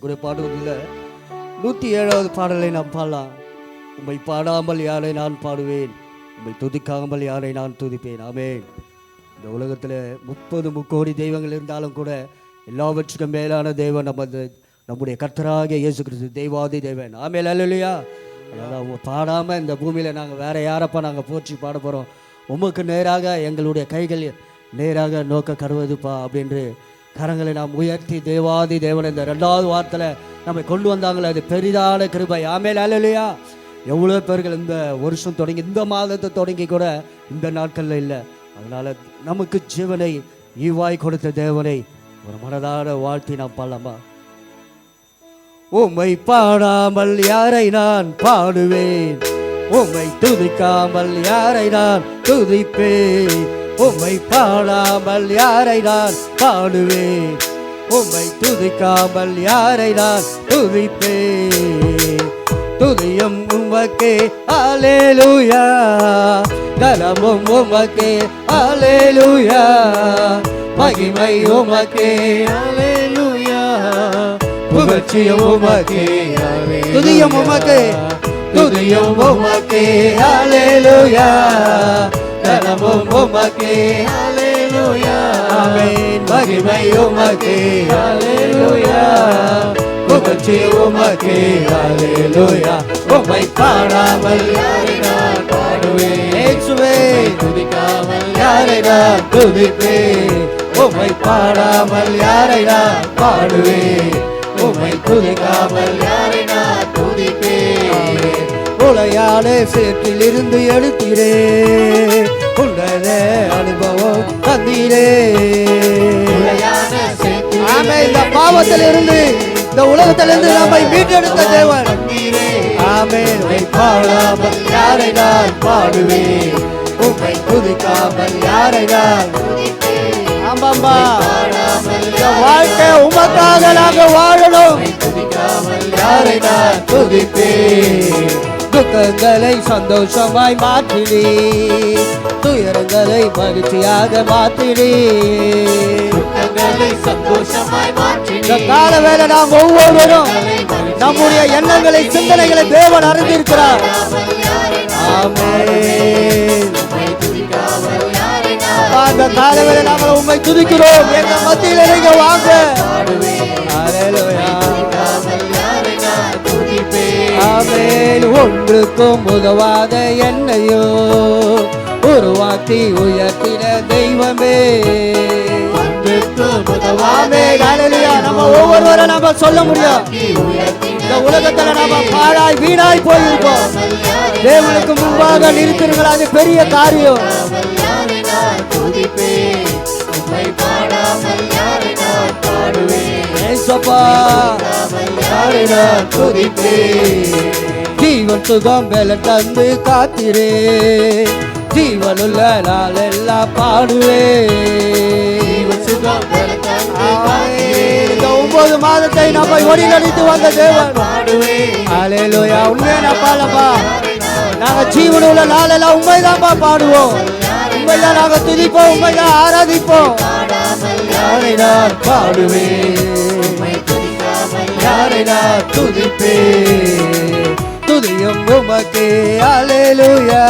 கூட பாடுவதில் 107வது பாடலை நாம் பாடலாம். உம்மை பாடாமல் யாரை நான் பாடுவேன், உம்மை துதிக்காமல் யாரை நான் துதிப்பேன். ஆமென். இந்த உலகத்தில் 30 முக்கோடி தெய்வங்கள் இருந்தாலும் கூட எல்லாவற்றுக்கும் மேலான தெய்வம் நம்முடைய கர்த்தராகிய இயேசு கிறிஸ்து, தெய்வாதி தேவன். ஆமென். அல்லேலூயா. அதனால் அவங்க பாடாமல் இந்த பூமியில் நாங்கள் வேற யாரப்பா நாங்கள் போற்றி பாட போகிறோம், உமக்கு நேராக எங்களுடைய கைகள் நேராக நோக்க கருவதுப்பா அப்படின்று கரங்களை நாம் உயர்த்தி தேவாதி தேவன் இந்த 2வது வாரத்தில் நம்மை கொண்டு வந்தாங்களே, அது பெரிதான கிருபை. ஆமென். அல்லேலூயா. எவ்வளோ பேர்கள் இந்த வருஷம் தொடங்கி இந்த மாதத்தை தொடங்கி கூட இந்த நாட்களில் இல்லை. அதனால் நமக்கு ஜீவனை ஈவாய் கொடுத்த தேவனை ஒரு மனதார வாழ்த்தி நாம் பாடலாமா? உம்மை பாடாமல் யாரை நான் பாடுவேன், உம்மை துதிக்காமல் யாரை நான் துதிப்பேன். உம்மை பாடாமல் யாரை நான் பாடுவேன், உம்மை துதிக்காமல் யாரை நான் துதிப்பேன். துதியும் உமக்கே அல்லேலூயா, கனமும் உமக்கே அல்லேலூயா, மகிமை உமக்கே அல்லேலூயா, புகழ்ச்சியும் உமக்கே அல்லேலூயா. துதியும் உமக்கே, துதியும் உமக்கே அல்லேலூயா, கனமும் உமக்கே அல்லேலூயா, ஆமென். மகிமை உமக்கே அல்லேலூயா, புகழ்ச்சி உமக்கே அல்லேலூயா. உம்மை பாடாமல் யாரை நான் பாடுவேன், இயேசுவே துதிக்காமல் யாரை நான் துதிப்பேன். உம்மை பாடாமல் யாரை நான் பாடுவேன், உம்மை துதிக்காமல் யாரை நான் துதிப்பேன். உளையாலே சேற்றில் இருந்து எடுத்தீரே, உன்னத அனுபவம் தந்தீரே. ஆமென். இந்த பாவத்தில் இருந்து இந்த உலகத்திலிருந்து நம்மை மீட்டெடுத்த தேவன். ஆமென். உம்மை பாடாமல் யாரை நான் பாடுவேன், உம்மை துதிக்காமல் யாரை நான் துதிப்பேன். ஆமாம்பா, இந்த வாழ்க்கை உமக்காக நாங்கள் வாழணும். துதிக்காமல் யாரை நான் துதிப்பேன். துக்கங்களை சந்தோஷமாய் மாற்றினி, துயரங்களை மகிழ்ச்சியாக மாற்றினி. இந்த கால வேளை நாம் ஒவ்வொருவரும் நம்முடைய எண்ணங்களை சிந்தனைகளை தேவன் அறிந்திருக்கிறார். ஆமென். அந்த கால வேளை நாங்கள் உம்மை துதிக்கிறோம். எங்க மத்தியில் நீங்க வாங்க. அல்லேலூயா. ஆமென். ஒன்றுக்கும் உதவாத என்னையோ உருவாக்கி உயர்த்தின தெய்வமே. ஆமென். அல்லேலூயா. நம்ம ஒவ்வொருவரும் நம்ம சொல்ல முடியும், இந்த உலகத்துல நம்ம பாழாய் வீணாய் போயிருக்கோம். தேவனுக்கு முன்பாக நிறுத்துறீங்களா, அது பெரிய காரியம். ஜீவன் சுகம் பலன் தந்து காத்திரே, ஜீவனுள்ள நாளெல்லாம் பாடுவே. இந்த 9 மாதத்தை நம்ம ஒளி நடித்து வந்த தேவன். அல்லேலூயா. உண்மையா நான் பாடப்பா, நாங்க ஜீவனுள்ள நாளெல்லாம் உண்மைதான்ப்பா பாடுவோம், உண்மைதான் நாங்க துதிப்போம், உண்மைதான் ஆராதிப்போம். யாரை நான் பாடுவேன், யாரை நான் துதிப்பேன். துதியும் உமக்கே அல்லேலூயா,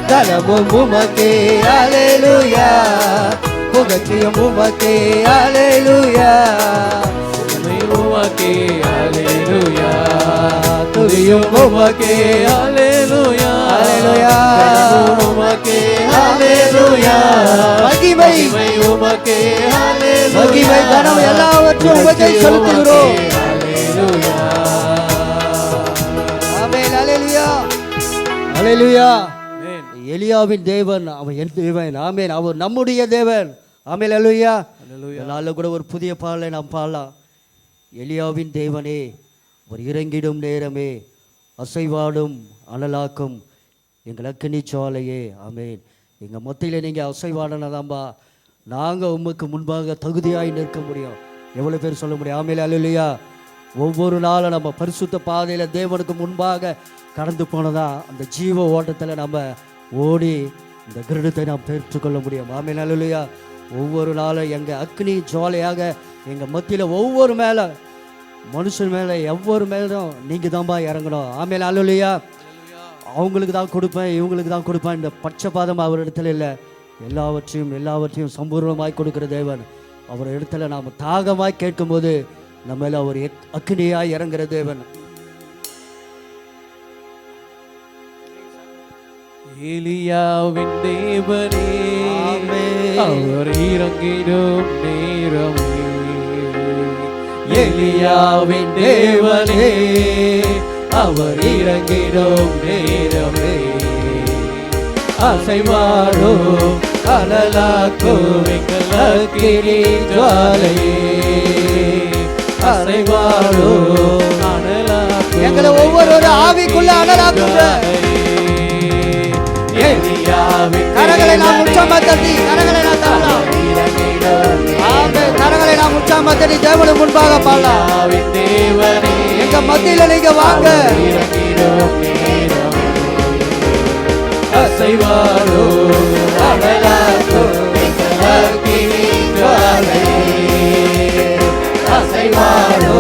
கனமும் உமக்கே அல்லேலூயா, புகழ்ச்சியும் உமக்கே அல்லேலூயா, உமக்கே அல்லேலூயா. துதியும் உமக்கே அல்லேலூயா, அல்லேலூயா, உமக்கே அல்லேலூயா, மகிமை உமக்கே அல்லேலூயா, மகிமை கனம் எல்லாவற்றையும் உமக்கே செலுத்துகிறோம். அல்லேலூயா. ஆமென். அல்லேலூயா. அல்லேலூயா. எலியாவின் தேவன் அவன் என் தேவன். ஆமென். அவர் நம்முடைய தேவன். ஆமென். அல்லேலூயா. நாளில் கூட ஒரு புதிய பாடலை நாம் பாடலாம். எலியாவின் தேவனே, ஒரு இறங்கிடும் நேரமே, அசைவாடும் அனலாக்கும் எங்கள் அக்கினி சோலையே. ஆமென். எங்கள் மத்தியில் நீங்கள் அசைவாடனதாம்பா நாங்கள் உமக்கு முன்பாக தகுதியாய் நிற்க முடியும். எவ்வளோ பேர் சொல்ல முடியும்? ஆமென். அல்லேலூயா. ஒவ்வொரு நாளும் நம்ம பரிசுத்த பாதையில் தேவனுக்கு முன்பாக கடந்து போனதான் அந்த ஜீவ ஓட்டத்தில் நம்ம ஓடி இந்த கிரீடத்தை நாம் பெற்றுக்கொள்ள முடியும். ஆமென். அல்லேலூயா. ஒவ்வொரு நாளும் எங்கள் அக்னி ஜுவாலையாக எங்கள் மத்தியில் ஒவ்வொரு மேலே மனுஷன் மேலே எவ்வொரு மேலும் நீங்கள் தான்பா இறங்கணும். ஆமேல் அல்லேலூயா. அவங்களுக்கு தான் கொடுப்பேன், இவங்களுக்கு தான் கொடுப்பேன், இந்த பட்சபாதம் அவர் இடத்துல இல்லை. எல்லாவற்றையும் சம்பூர்ணமாய் கொடுக்குற தேவன். அவர் இடத்துல நாம் தாகமாய் கேட்கும்போது நம்ம மேலே அவர் அக்கினியாய் இறங்குற தேவன். எலியாவின் தேவனே அவர் இறங்கிடும் நேரமே. எலியாவின் தேவனே அவர் இறங்கிடும் நேரமே. அசைவாடும் அனலாக்கும் எங்கள் அக்கினி ஜுவாலையே. அசைவாடும் அனலாக்கும் எங்களை ஒவ்வொரு ஆவிக்குள்ள அனலாக்குங்க. கரங்களை நாம் உற்சாகமா தட்டி, கரங்களை நாம் தட்டலாம். ஆமென். கரங்களை நாம் உற்சாகமா தட்டி தேவனுக்கு முன்பாக பாடலாம். எங்க மத்தியில நீங்க வாங்க. அசைவாரோ அனலாக்கோ அக்கினி ஜுவாலையே. அசைவாரோ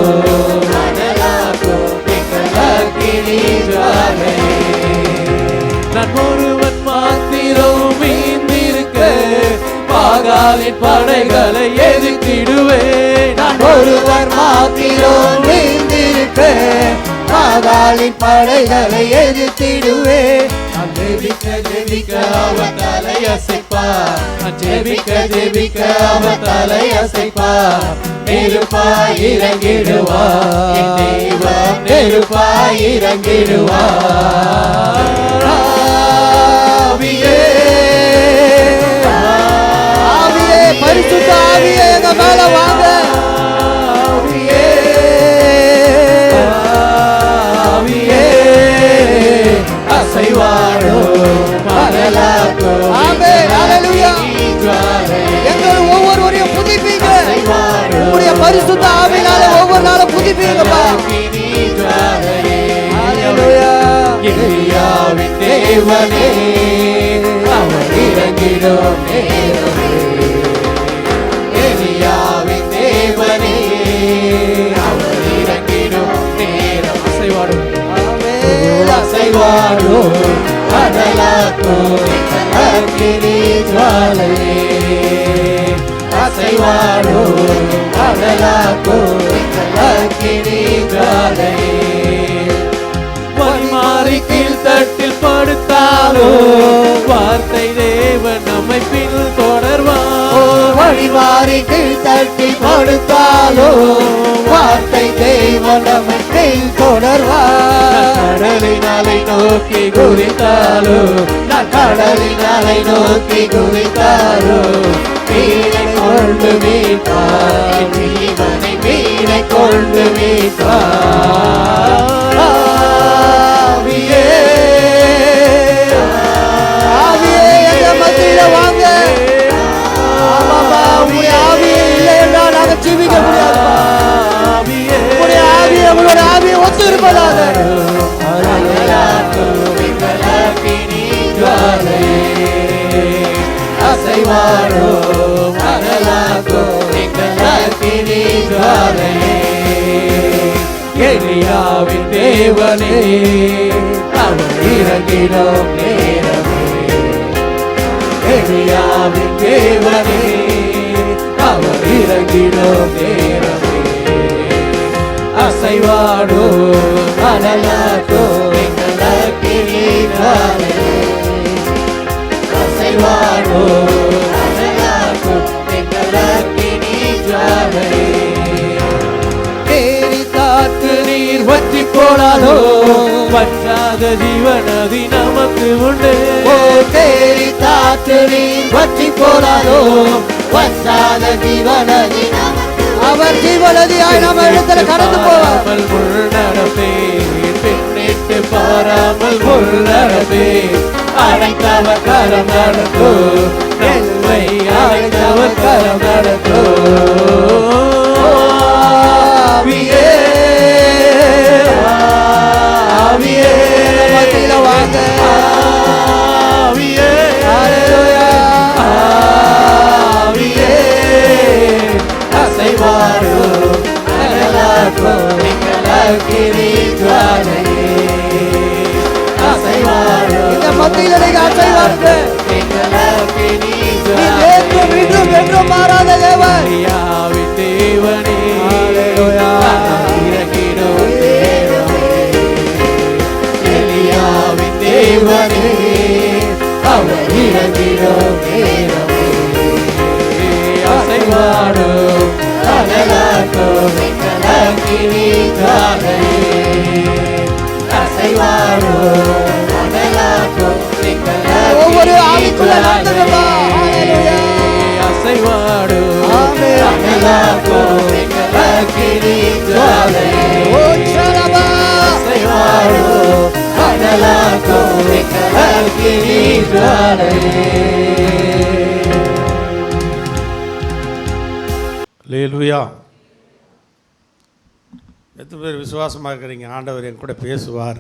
அனலாக்கோ அக்கினி ஜுவாலையே. நான் ஒருவன் மாத்திரம் மீந்திருக்க பாகாலின் படைகளை எதிர்த்திடுவேன். நான் ஒருவன் மாத்திரம் மீந்திருக்க பாகாலின் படைகளை எதிர்த்திடுவேன். ஜெபிக்க ஜெபிக்க அவன் தலையசைப்பார். ஜெபிக்க அவன் தலையசைப்பார். நெருப்பாய் இறங்கிடுவார் என் தெய்வம். நெருப்பாய் இறங்கிடுவார். ஆவியே ஆவியே, பரிசுத்த ஆவியே எங்க மேல வாங்க. ஆவியே ஆவியே அசைவாரோ மரலாக்கோ. ஆமென். ஹல்லேலூயா. எங்கள் ஒவ்வொருவரையும் புதுப்பிங்க. உங்களுடைய பரிசுத்த ஆவியினால ஒவ்வொரு நாளும் புதுப்பிங்கப்பா. ஹல்லேலூயா. எலியாவின் தேவனே அவர் இறங்கிடும் நேரமே. எலியாவின் தேவனே அவர் இறங்கிடும் நேரம். அசைவாடும் அசைவாடோ அனலாக்கோ அக்கினி ஜுவாலையே. அசைவாடோ அனலாக்கோ அக்கினி ஜுவாலையே. வழிமாறி கீழ்த்தட்டில் படுத்தாலோ வார்த்தை தேவன் நம்மை பின் தொடர்வார். வழிமாறி கீழ்த்தட்டில் படுத்தாலோ வார்த்தை தேவன் நம்மை பின் தொடர்வார். கடலினாலை நோக்கி குதித்தாலோ நான் கடலினாலை நோக்கி குதித்தாலோ மீனை கொண்டு மீட்பார். ஜீவனை மீனை கொண்டு மீட்பார். ஆவியே ஆவியே எங்க மத்தியில வாங்க. ஆமாப்பா, உங்களுடைய ஆவியே இல்லை என்றால் நாங்கள் ஜீவிக்க முடியாதுப்பா. உங்களுடைய ஆவியை உங்களோட ஆவியை ஒத்து இருப்பதாக. அசைவாரோ மரலாக்கோ எங்கள் அக்கினி ஜுவாலையே. எலியாவின் தேவனே அவர் இறங்கிடும் நேரமே. எலியாவின் தேவனே அவர் இறங்கிடும் நேரமே. அசைவாடோ மரலாக்கோ எங்கள் அக்கினி ஜுவாலையே. அசைவாடோ மரலாக்கோ எங்கள் அக்கினி ஜுவாலையே. நீர் வற்றி போனாலோ வற்றாத ஜீவனதி நமக்கு உண்டு. தேரி காற்று நீர் வற்றி போனாலோ வற்றாத ஜீவனதி அவர் ஜீவநதியாய் நம்ம இடத்துல கடந்து போவார். முள் நடப்பே பின்னிட்டு பாராமல் முள் நடப்பே. அழைத்தவர் கரம் நடத்தோ நெல்லை அழைத்தவர் கரம் நடத்தோ. ஆவியே ஆவியே மத்தியில வாங்க. ஆவியே ஹல்லேலூயா. ஆவியே அசைவாரோ அனலாக்கோ மாறாத தேவன். எலியாவின் தேவனே ஹல்லேலூயா. இறங்கிடும் நேரமே. எலியாவின் தேவனே அவர் இறங்கிடும் நேரமே. அசைவாடும் அனலாக்கும் அக்கினி ஜுவாலையே. அசைவாடும் அனலாக்கும் ஒவ்வொரு ஆவிக்குள்ள நடத்துங்கப்பா. ஹல்லேலூயா. அசைவாடும் ஆமென். அனலாக்கும் அக்கினி ஜுவாலையே. ஓ சலபா. அசைவாடும் அனலாக்கும் அக்கினி ஜுவாலையே. அல்லேலூயா. எத்தனை பேர் விசுவாசமாக இருக்கிறீங்க? ஆண்டவர் என் கூட பேசுவார்.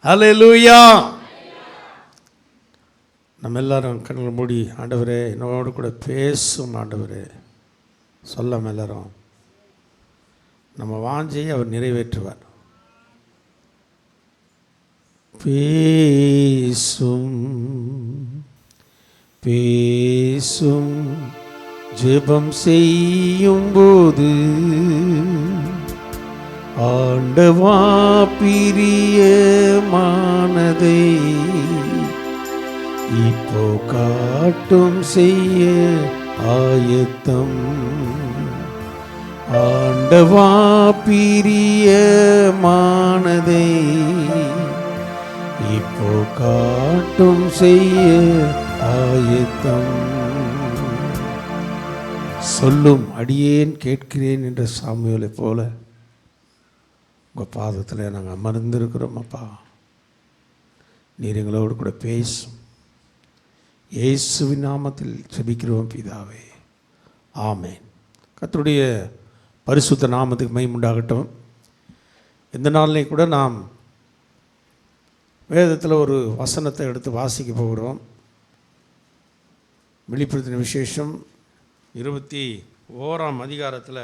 அல்லேலூயா. நம்ம எல்லாரும் கண்களை மூடி, ஆண்டவரே என்னோடு கூட பேசும் ஆண்டவரே சொல்லாம எல்லாரும் நம்ம வாஞ்சையை அவர் நிறைவேற்றுவார். பேசும் பேசும் ஜெபம் செய்யும் போது ஆண்டவா பிரியமானதை இப்போ காட்டும் செய்ய ஆயத்தம். ஆண்டவா பிரியமானதை இப்போ காட்டும் செய்ய ஆயத்தம். சொல்லும் அடியேன் கேட்கிறேன் என்ற சாமுவேலை போல உங்கள் பாதத்தில் நாங்கள் அமர்ந்திருக்கிறோம். அப்பா, நீர் எங்களோடு கூட பேசும். இயேசுவின் நாமத்தில் ஜெபிக்கிறோம் பிதாவே, ஆமென். கர்த்தருடைய பரிசுத்த நாமத்துக்கு மகிமை உண்டாகட்டும். இந்த நாளிலே கூட நாம் வேதத்தில் ஒரு வசனத்தை எடுத்து வாசிக்க போகிறோம். வெளிப்படுத்தின விசேஷம் 21ஆம் அதிகாரத்தில்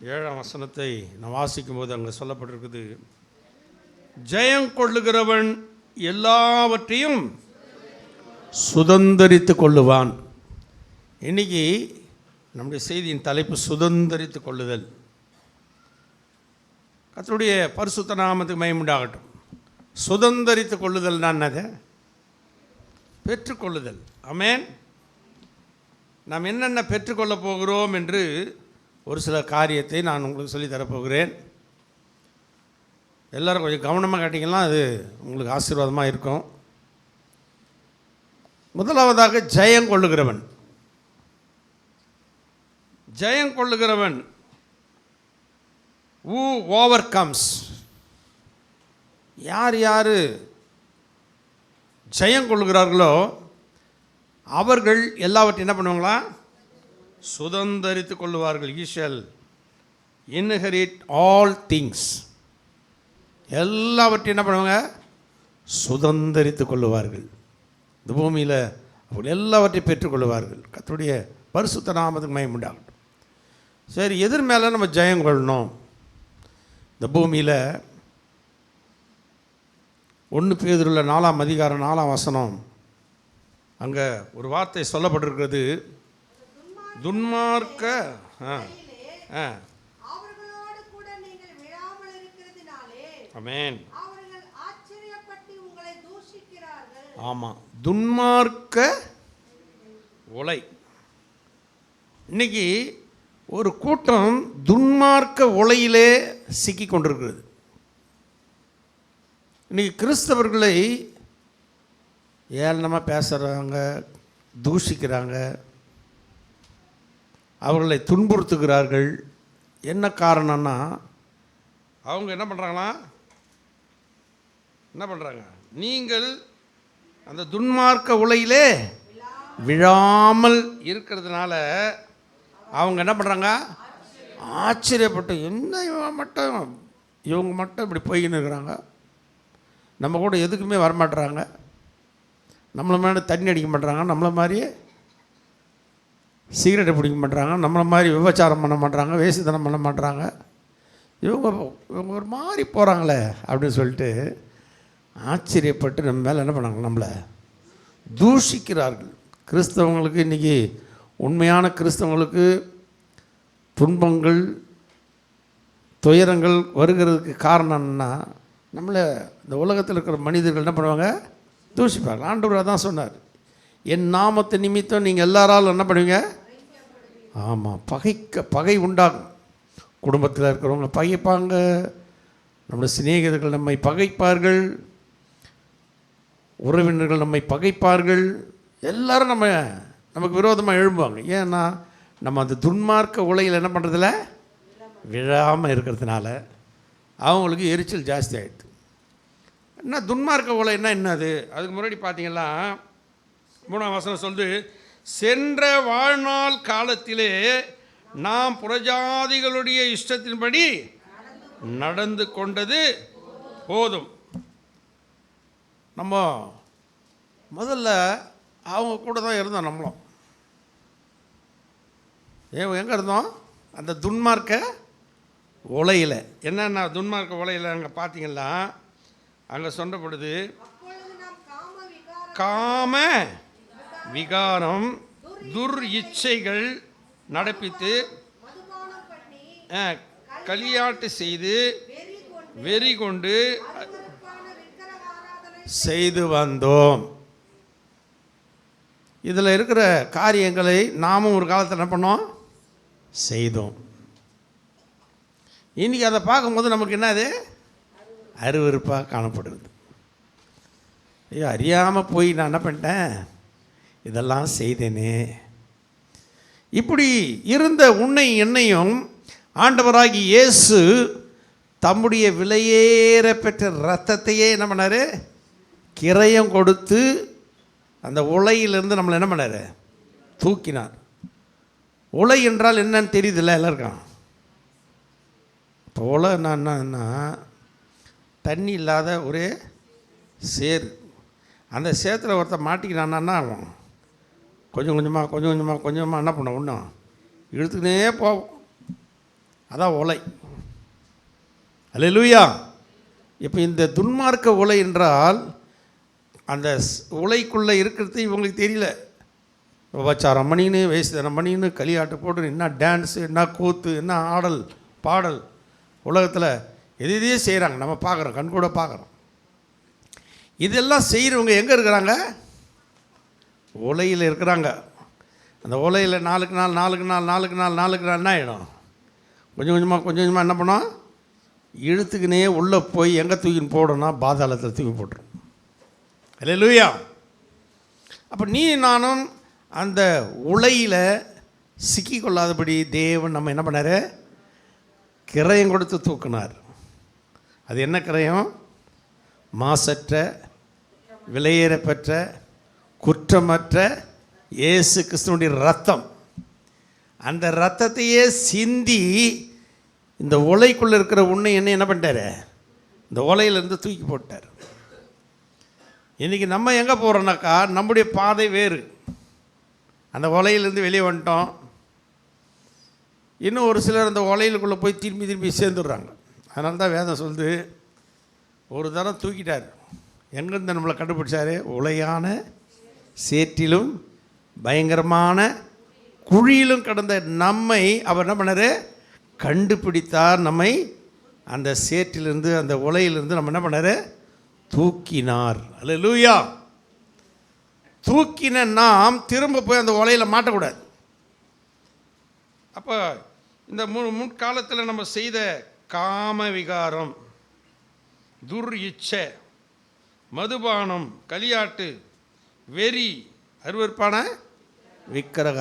7ஆம் வசனத்தை நான் வாசிக்கும்போது அங்கே சொல்லப்பட்டிருக்குது, ஜெயம் கொள்ளுகிறவன் எல்லாவற்றையும் சுதந்தரித்து கொள்ளுவான். இன்னைக்கு நம்முடைய செய்தியின் தலைப்பு சுதந்தரித்து கொள்ளுதல். கர்த்தருடைய பரிசுத்த நாமத்துக்கு மகிமை உண்டாகட்டும். சுதந்தரித்து கொள்ளுதல் என்னது? பெற்றுக்கொள்ளுதல். ஆமென். நாம் என்னென்ன பெற்றுக்கொள்ள போகிறோம் என்று ஒரு சில காரியத்தை நான் உங்களுக்கு சொல்லி தரப்போகிறேன். எல்லோரும் கொஞ்சம் கவனமாக கேட்டிங்கன்னா அது உங்களுக்கு ஆசீர்வாதமாக இருக்கும். முதலாவதாக ஜெயம் கொள்ளுகிறவன். ஜெயம் கொள்ளுகிறவன் who overcomes. யார் யார் ஜெயம் கொள்ளுகிறார்களோ அவர்கள் எல்லாவற்றையும் என்ன பண்ணுவாங்களா? சுதந்தரித்து கொள்ளுவார்கள். He shall inherit all things. எல்லாவற்றையும் என்ன பண்ணுவாங்க? சுதந்தரித்து கொள்ளுவார்கள். இந்த பூமியில் அவர்கள் எல்லாவற்றையும் பெற்றுக்கொள்வார்கள். கர்த்தருடைய பரிசுத்த நாமத்துக்கு மகிமை உண்டாகட்டும். சரி, எதிர் மேலே நம்ம ஜெயம் கொள்ளணும். இந்த பூமியில் 1 பேதுருல 4ஆம் அதிகாரம் 4ஆம் வசனம் அங்கே ஒரு வார்த்தை சொல்லப்பட்டிருக்கிறது. துன்மார்க்க ஆமென். ஆமாம், துன்மார்க்க உலை. இன்னைக்கு ஒரு கூட்டம் துன்மார்க்க உலையிலே சிக்கி கொண்டிருக்கிறது. இன்றைக்கி கிறிஸ்தவர்களை ஏளனமாக பேசுகிறாங்க, தூஷிக்கிறாங்க, அவர்களை துன்புறுத்துகிறார்கள். என்ன காரணம்னா அவங்க என்ன பண்ணுறாங்களா? என்ன பண்ணுறாங்க? நீங்கள் அந்த துன்மார்க்க உலையிலே விழாமல் இருக்கிறதுனால அவங்க என்ன பண்ணுறாங்க? ஆச்சரியப்பட்டு, என்ன இவங்க மட்டும் இப்படி போய்கின்னு இருக்கிறாங்க, நம்ம கூட எதுக்குமே வரமாட்டுறாங்க, நம்மளை மாதிரி தண்ணி அடிக்க மாட்டுறாங்க, நம்மளை மாதிரியே சிகரெட்டை பிடிக்க மாட்டுறாங்க, நம்மளை மாதிரி விபச்சாரம் பண்ண மாட்டுறாங்க, வேசித்தனம் பண்ண மாட்டுறாங்க, இவங்க ஒரு மாதிரி போகிறாங்களே அப்படின்னு சொல்லிட்டு ஆச்சரியப்பட்டு நம்ம மேலே என்ன பண்ணாங்க, நம்மளை தூஷிக்கிறார்கள். கிறிஸ்தவங்களுக்கு இன்றைக்கி, உண்மையான கிறிஸ்தவங்களுக்கு துன்பங்கள் துயரங்கள் வருகிறதுக்கு காரணம் என்னன்னா, நம்மளை இந்த உலகத்தில் இருக்கிற மனிதர்கள் என்ன பண்ணுவாங்க, தூஷிப்பாங்க. ஆண்டவர் அதான் சொன்னார், என் நாமத்தை நிமித்தம் நீங்கள் எல்லாராலும் என்ன பண்ணுவீங்க, ஆமாம், பகை உண்டாகும். குடும்பத்தில் இருக்கிறவங்க பகைப்பாங்க, நம்முடைய சிநேகிதர்கள் நம்மை பகைப்பார்கள், உறவினர்கள் நம்மை பகைப்பார்கள், எல்லாரும் நமக்கு விரோதமாக எழும்புவாங்க. ஏன்னா நம்ம அந்த துன்மார்க்க உலையில் என்ன பண்ணுறதில்ல, விழாமல் இருக்கிறதுனால அவங்களுக்கு எரிச்சல் ஜாஸ்தி ஆகிடுது. என்ன துன்மார்க்க உலைன்னா என்னது? அதுக்கு முன்னாடி பார்த்தீங்கன்னா 3ஆம் வசனம் சொல்லுது, சென்ற வாழ்நாள் காலத்திலே நாம் புறஜாதிகளுடைய இஷ்டத்தின்படி நடந்து கொண்டது போதும். நம்ம முதல்ல அவங்க கூட தான் இருந்தோம். நம்மளும் எங்கே இருந்தோம், அந்த துன்மார்க்க உலையில். என்னென்ன துன்மார்க்க உலையில் அங்கே பார்த்தீங்கன்னா, அங்கே சொல்லப்படுது, காம விகாரம் துர் இச்சைகள் நடப்பித்து களியாட்டு செய்து வெறி கொண்டு செய்து வந்தோம். இதில் இருக்கிற காரியங்களை நாமும் ஒரு காலத்தில் என்ன பண்ணோம், செய்தோம். இன்றைக்கி அதை பார்க்கும்போது நமக்கு என்னது, அருவருப்பாக காணப்படுது. ஐயோ, அறியாமல் போய் நான் என்ன பண்ணிட்டேன், இதெல்லாம் செய்தேனே. இப்படி இருந்த உன்னை என்னையும் ஆண்டவராகி இயேசு தம்முடைய விலையேற பெற்ற இரத்தத்தையே என்ன பண்ணார், கிரயம் கொடுத்து அந்த உலையிலிருந்து நம்மளை என்ன பண்ணார், தூக்கினார். உலை என்றால் என்னன்னு தெரியுதுல்ல எல்லாருக்கும். இப்போ உலை என்னன்னா, தண்ணி இல்லாத ஒரு சேர். அந்த சேத்துல ஒருத்தர் மாட்டிக்கிறான்னா ஆகும், கொஞ்சம் கொஞ்சமாக என்ன பண்ண ஒன்றும் இழுத்துக்கினே போவோம். அதான் உலை. அல்லேலூயா. இப்போ இந்த துன்மார்க்க உலை என்றால் அந்த உலைக்குள்ளே இருக்கிறது இவங்களுக்கு தெரியல. விபச்சாரம் பண்ணின்னு, வேசித்தனம் பண்ணின்னு, களியாட்டு போட்டு, என்ன டான்ஸு, என்ன கூத்து, என்ன ஆடல் பாடல், உலகத்தில் எதையே செய்கிறாங்க. நம்ம பார்க்குறோம், கண்கூட பார்க்குறோம். இதெல்லாம் செய்கிறவங்க எங்கே இருக்கிறாங்க, உலையில் இருக்கிறாங்க. அந்த உலையில் நாளுக்கு நாள் என்ன ஆகிடும், கொஞ்சம் கொஞ்சமாக என்ன பண்ணோம், இழுத்துக்குனே உள்ளே போய் எங்கே தூக்கின்னு போடணும்னா பாதாளத்தில் தூக்கி போட்டுரும். அல்லேலூயா. அப்போ நீ நானும் அந்த உலையில் சிக்கி கொள்ளாதபடி தேவன் நம்ம என்ன பண்ணார், கிரயம் கொடுத்து தூக்கினார். அது என்ன கிரயம், மாசற்ற விலையேறப்பெற்ற குற்றமற்ற இயேசு கிறிஸ்துவினுடைய ரத்தம். அந்த ரத்தத்தையே சிந்தி இந்த உலைக்குள்ளே இருக்கிற உன்னை என்ன பண்ணிட்டார், இந்த உலையிலேருந்து தூக்கி போட்டார். இன்றைக்கி நம்ம எங்கே போகிறோன்னாக்கா, நம்முடைய பாதை வேறு. அந்த உலையிலேருந்து வெளியே வந்துட்டோம். இன்னும் ஒரு சிலர் அந்த உலையிலுக்குள்ளே போய் திரும்பி சேர்ந்துடுறாங்க. அதனால தான் வேதம் சொல்லுது, ஒரு தரம் தூக்கிட்டார். எங்கேருந்து நம்மளை கண்டுபிடிச்சார், உலையான சேற்றிலும் பயங்கரமான குழியிலும் கடந்த நம்மை அவர் என்ன பண்ணார், கண்டுபிடித்தார். நம்மை அந்த சேற்றிலிருந்து, அந்த உலையிலிருந்து நம்ம என்ன பண்ணார், தூக்கினார். அல்லேலூயா. தூக்கின நாம் திரும்ப போய் அந்த உலையில் மாட்டக்கூடாது. அப்போ இந்த முற்காலத்தில் நம்ம செய்த காம விகாரம், துர் இச்சை, மதுபானம், களியாட்டு, வெறி, அருவருப்பான விக்கிரக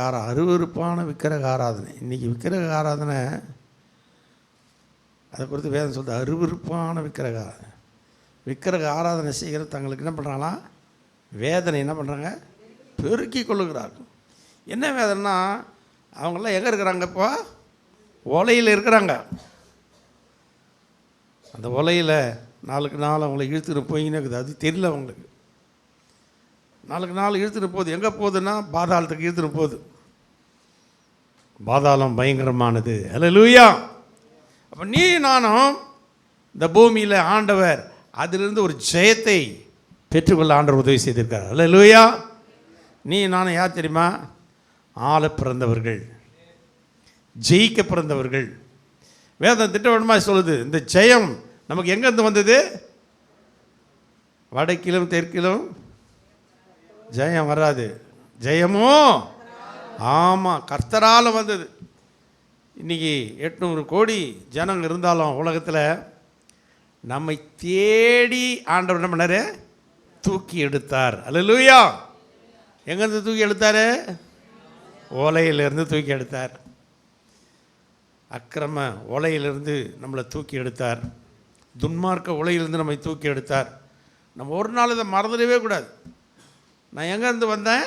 ஆராதனை. இன்றைக்கி விக்கிரக ஆராதனை அதை குறித்து வேதம் சொல்லுது, அருவருப்பான விக்கிரக ஆராதனை செய்கிறது தங்களுக்கு என்ன பண்ணுறாங்களா, வேதனை என்ன பண்ணுறாங்க, பெருக்கி கொள்ளுகிறார்கள். என்ன வேதனைனா, அவங்களாம் எங்கே இருக்கிறாங்க, இப்போ உலையில் இருக்கிறாங்க. அந்த உலையில் நாளுக்கு நாள் அவங்கள இழுத்துட்டு போயின்னு இருக்குது. அது தெரியல அவங்களுக்கு. நாளுக்கு நாள் இழுத்துட்டு போகுது. எங்கே போகுதுன்னா பாதாளத்துக்கு இழுத்துட்டு போகுது. பாதாளம் பயங்கரமானது. அல்லேலூயா. அப்போ நீ நானும் இந்த பூமியில் ஆண்டவர் அதிலிருந்து ஒரு ஜெயத்தை பெற்றுக்கொள்ள ஆண்டவர் உதவி செய்திருக்கிறார். அல்லேலூயா. நீ நானும் யார் தெரியுமா? ஆள பிறந்தவர்கள், ஜெயிக்க பிறந்தவர்கள். வேதம் திட்டவட்டமாக சொல்லுது, இந்த ஜெயம் நமக்கு எங்கேருந்து வந்தது? வடக்கிலும் தெற்கிலும் ஜெயம் வராது, ஜெயமோ ஆமாம் கர்த்தரால் வந்தது. இன்றைக்கி 800 கோடி ஜனங்க இருந்தாலும் உலகத்தில் நம்மை தேடி ஆண்டவர் என்ன பண்ணார்? தூக்கி எடுத்தார். அல்லேலூயா. எங்கேருந்து தூக்கி எடுத்தார்? ஓலையிலிருந்து தூக்கி எடுத்தார். அக்கிரம ஓலையிலிருந்து நம்மளை தூக்கி எடுத்தார். துன்மார்க்க ஓலையிலிருந்து நம்மை தூக்கி எடுத்தார். நம்ம ஒரு நாள் இதை மறந்துடவே கூடாது. நான் எங்கேருந்து வந்தேன்?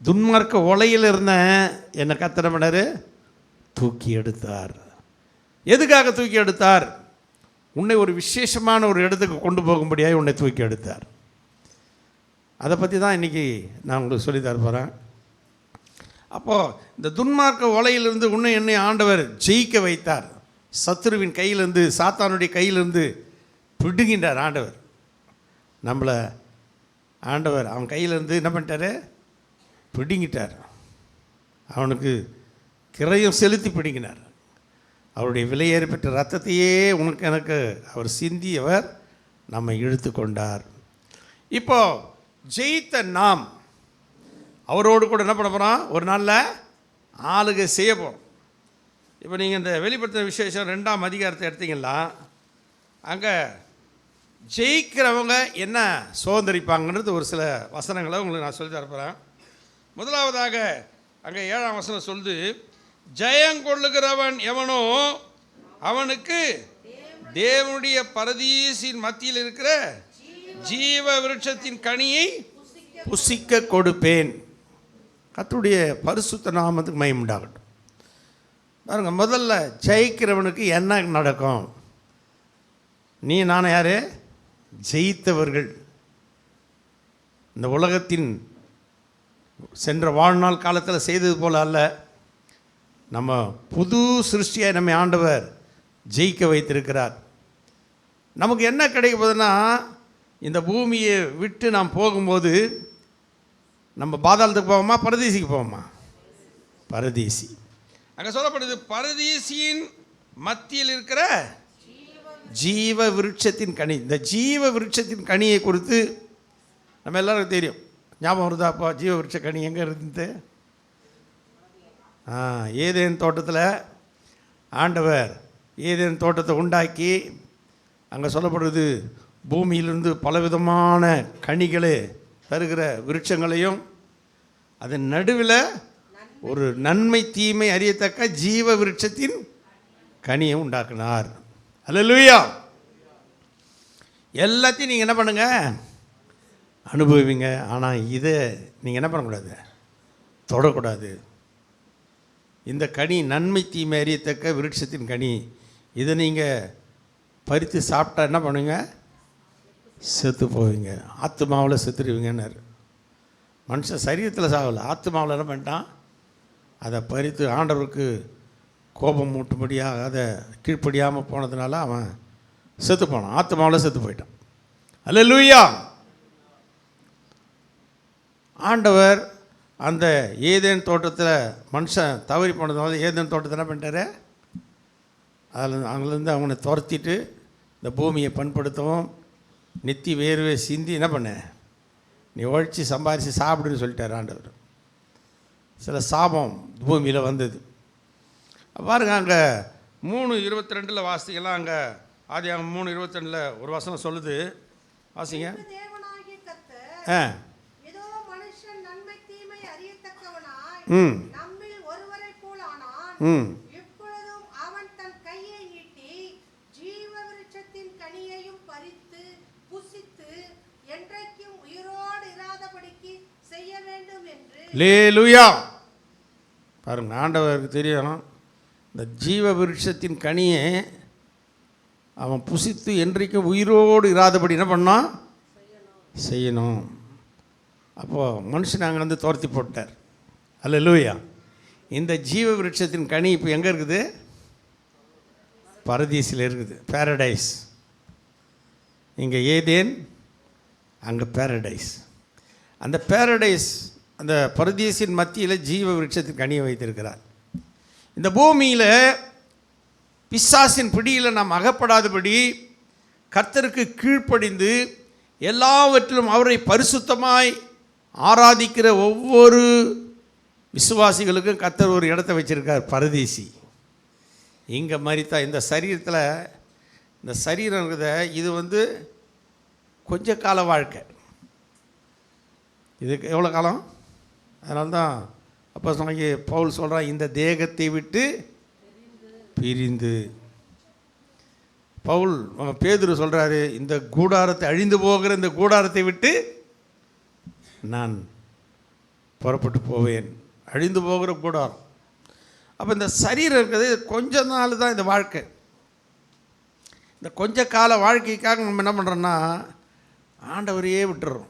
துன்மார்க்க ஓலையில் இருந்தேன். என்னை கர்த்தர் பண்ணார்? தூக்கி எடுத்தார். எதுக்காக தூக்கி எடுத்தார்? உன்னை ஒரு விசேஷமான ஒரு இடத்துக்கு கொண்டு போகும்படியாக உன்னை தூக்கி எடுத்தார். அதை பற்றி தான் இன்றைக்கி நான் உங்களுக்கு சொல்லி தர போகிறேன். அப்போது இந்த துன்மார்க்க ஓலையிலிருந்து உன்னை என்னை ஆண்டவர் ஜெயிக்க வைத்தார். சத்துருவின் கையிலிருந்து, சாத்தானுடைய கையிலிருந்து பிடுங்கின்றார் ஆண்டவர். நம்மளை ஆண்டவர் அவன் கையிலேருந்து என்ன பண்ணிட்டார்? பிடுங்கிட்டார். அவனுக்கு கிரயம் செலுத்தி பிடுங்கினார். அவருடைய விலையேறி பெற்ற ரத்தத்தையே உனக்கு எனக்கு அவர் சிந்தியவர் நம்மை இழுத்து கொண்டார். இப்போ ஜெயித்த நாம் அவரோடு கூட என்ன பண்ண போகிறோம்? ஒரு நாளில் ஆளுகை செய்ய போகிறோம். இப்போ நீங்கள் இந்த வெளிப்படுத்தின விசேஷம் 2ஆம் அதிகாரத்தை எடுத்தீங்கன்னா அங்கே ஜெயிக்கிறவங்க என்ன சுதந்திரிப்பாங்கன்றது ஒரு சில வசனங்களை உங்களுக்கு நான் சொல்லி தரப்போகிறேன். முதலாவதாக அங்கே 7ஆம் வசனம் சொல்லுது, ஜெயங்கொள்ளுகிறவன் எவனோ அவனுக்கு தேவனுடைய பரதீசின் மத்தியில் இருக்கிற ஜீவ விருட்சத்தின் கனியை புசிக்க கொடுப்பேன். கர்த்தருடைய பரிசுத்த நாமத்துக்கு மகிமை உண்டாகட்டும். பாருங்க, முதல்ல ஜெயிக்கிறவனுக்கு என்ன நடக்கும்? நீ நானும் யார்? ஜெயித்தவர்கள். இந்த உலகத்தின் சென்ற வாழ்நாள் காலத்தில் செய்தது போல அல்ல, நம்ம புது சிருஷ்டியாக நம்மை ஆண்டவர் ஜெயிக்க வைத்திருக்கிறார். நமக்கு என்ன கிடைக்க போகுதுன்னா, இந்த பூமியை விட்டு நாம் போகும்போது நம்ம பாதாளத்துக்கு போவோமா, பரதீசிக்கு போவோமா? பரதீசி. அங்கே சொல்லப்படுது, பரதீசியின் மத்தியில் இருக்கிற ஜீவ விருட்சத்தின் கனி. இந்த ஜீவ விருட்சத்தின் கனியை குறித்து நம்ம எல்லாருக்கும் தெரியும். ஞாபகம் வருதாப்பா? ஜீவ விருட்ச கனி எங்கே இருந்து? ஏதேன் தோட்டத்தில் ஆண்டவர் ஏதேன் தோட்டத்தை உண்டாக்கி அங்கே சொல்லப்படுறது, பூமியிலிருந்து பலவிதமான கனிகளை தருகிற விருட்சங்களையும் அதன் நடுவில் ஒரு நன்மை தீமை அறியத்தக்க ஜீவ விருட்சத்தின் கனியை உண்டாக்கினார். அல்லேலூயா. எல்லாத்தையும் நீங்கள் என்ன பண்ணுங்க? அனுபவிங்க. ஆனால் இதை நீங்கள் என்ன பண்ணக்கூடாது? தொடக்கூடாது. இந்த கனி நன்மை தீமை அறியத்தக்க விருட்சத்தின் கனி, இதை நீங்கள் பறித்து சாப்பிட்டா என்ன பண்ணுவீங்க? செத்து போவீங்க. ஆத்துமாவில் செத்துருவீங்கன்னாரு. மனுஷன் சரீரத்தில் சாகலை, ஆத்துமாவில் என்ன பண்ணிட்டான்? அதை பறித்து ஆண்டவருக்கு கோபம் மூட்டும்படியாக அதை கீழ்ப்படியாமல் போனதுனால அவன் செத்து போனான். ஆத்துமாவில் செத்து போயிட்டான். அல்லேலூயா. ஆண்டவர் அந்த ஏதேன் தோட்டத்தில் மனுஷன் தவறி போனதுனால ஏதேன் தோட்டத்தை என்ன பண்ணிட்டாரு? அதில் அங்கேருந்து அவனை துரத்திட்டு இந்த பூமியை பண்படுத்தவும் நித்தி வேர்வை சிந்தி என்ன பண்ண, நீ உழைச்சி சம்பாரித்து சாப்பிடுன்னு சொல்லிட்டார் ஆண்டவர். சில சாபம் பூமியில் வந்தது. பாருங்க, அங்கே 3:22 வாசிக்கலாம். அங்கே ஆதியாகமம் 3:22 ஒரு வசனம் சொல்லுது, வாசிங்க. லேலுயா. பாருங்க, ஆண்டவருக்கு தெரியும் இந்த ஜீவ விருட்சத்தின் கனியை அவன் புசித்து என்றைக்கும் உயிரோடு இராதபடி என்ன பண்ணான்? செய்யணும். அப்போது மனுஷன் அங்கே வந்து துரத்தி போட்டார். அல்லேலூயா. இந்த ஜீவ விருட்சத்தின் கனி இப்போ எங்கே இருக்குது? பரதீசில் இருக்குது, பேரடைஸ். இங்கே ஏதேன், அங்கே பேரடைஸ். அந்த பேரடைஸ், அந்த பரதீசின் மத்தியில் ஜீவ விருட்சத்தின் கனியை வைத்திருக்கிறார். இந்த பூமியில் பிசாசின் பிடியில் நாம் அகப்படாதபடி கர்த்தருக்கு கீழ்ப்படிந்து எல்லாவற்றிலும் அவரை பரிசுத்தமாய் ஆராதிக்கிற ஒவ்வொரு விசுவாசிகளுக்கும் கர்த்தர் ஒரு இடத்த வச்சுருக்கார், பரதீசி. இங்கே மாதிரி தான் இந்த சரீரத்தில், இந்த சரீரம் இருக்கிறத, இது கொஞ்ச கால வாழ்க்கை. இதுக்கு எவ்வளோ காலம்? அதனால தான் அப்போ சொன்னாங்க, பவுல் சொல்கிறான், இந்த தேகத்தை விட்டு பிரிந்து. பவுல் பேதுரு சொல்கிறாரு, இந்த கூடாரத்தை, அழிந்து போகிற இந்த கூடாரத்தை விட்டு நான் புறப்பட்டு போவேன். அழிந்து போகிற கூடாரம். அப்போ இந்த சரீரம் இருக்கிறது கொஞ்ச நாள் தான் இந்த வாழ்க்கை. இந்த கொஞ்ச கால வாழ்க்கைக்காக நம்ம என்ன பண்ணுறோன்னா ஆண்டவரையே விட்டுறோம்.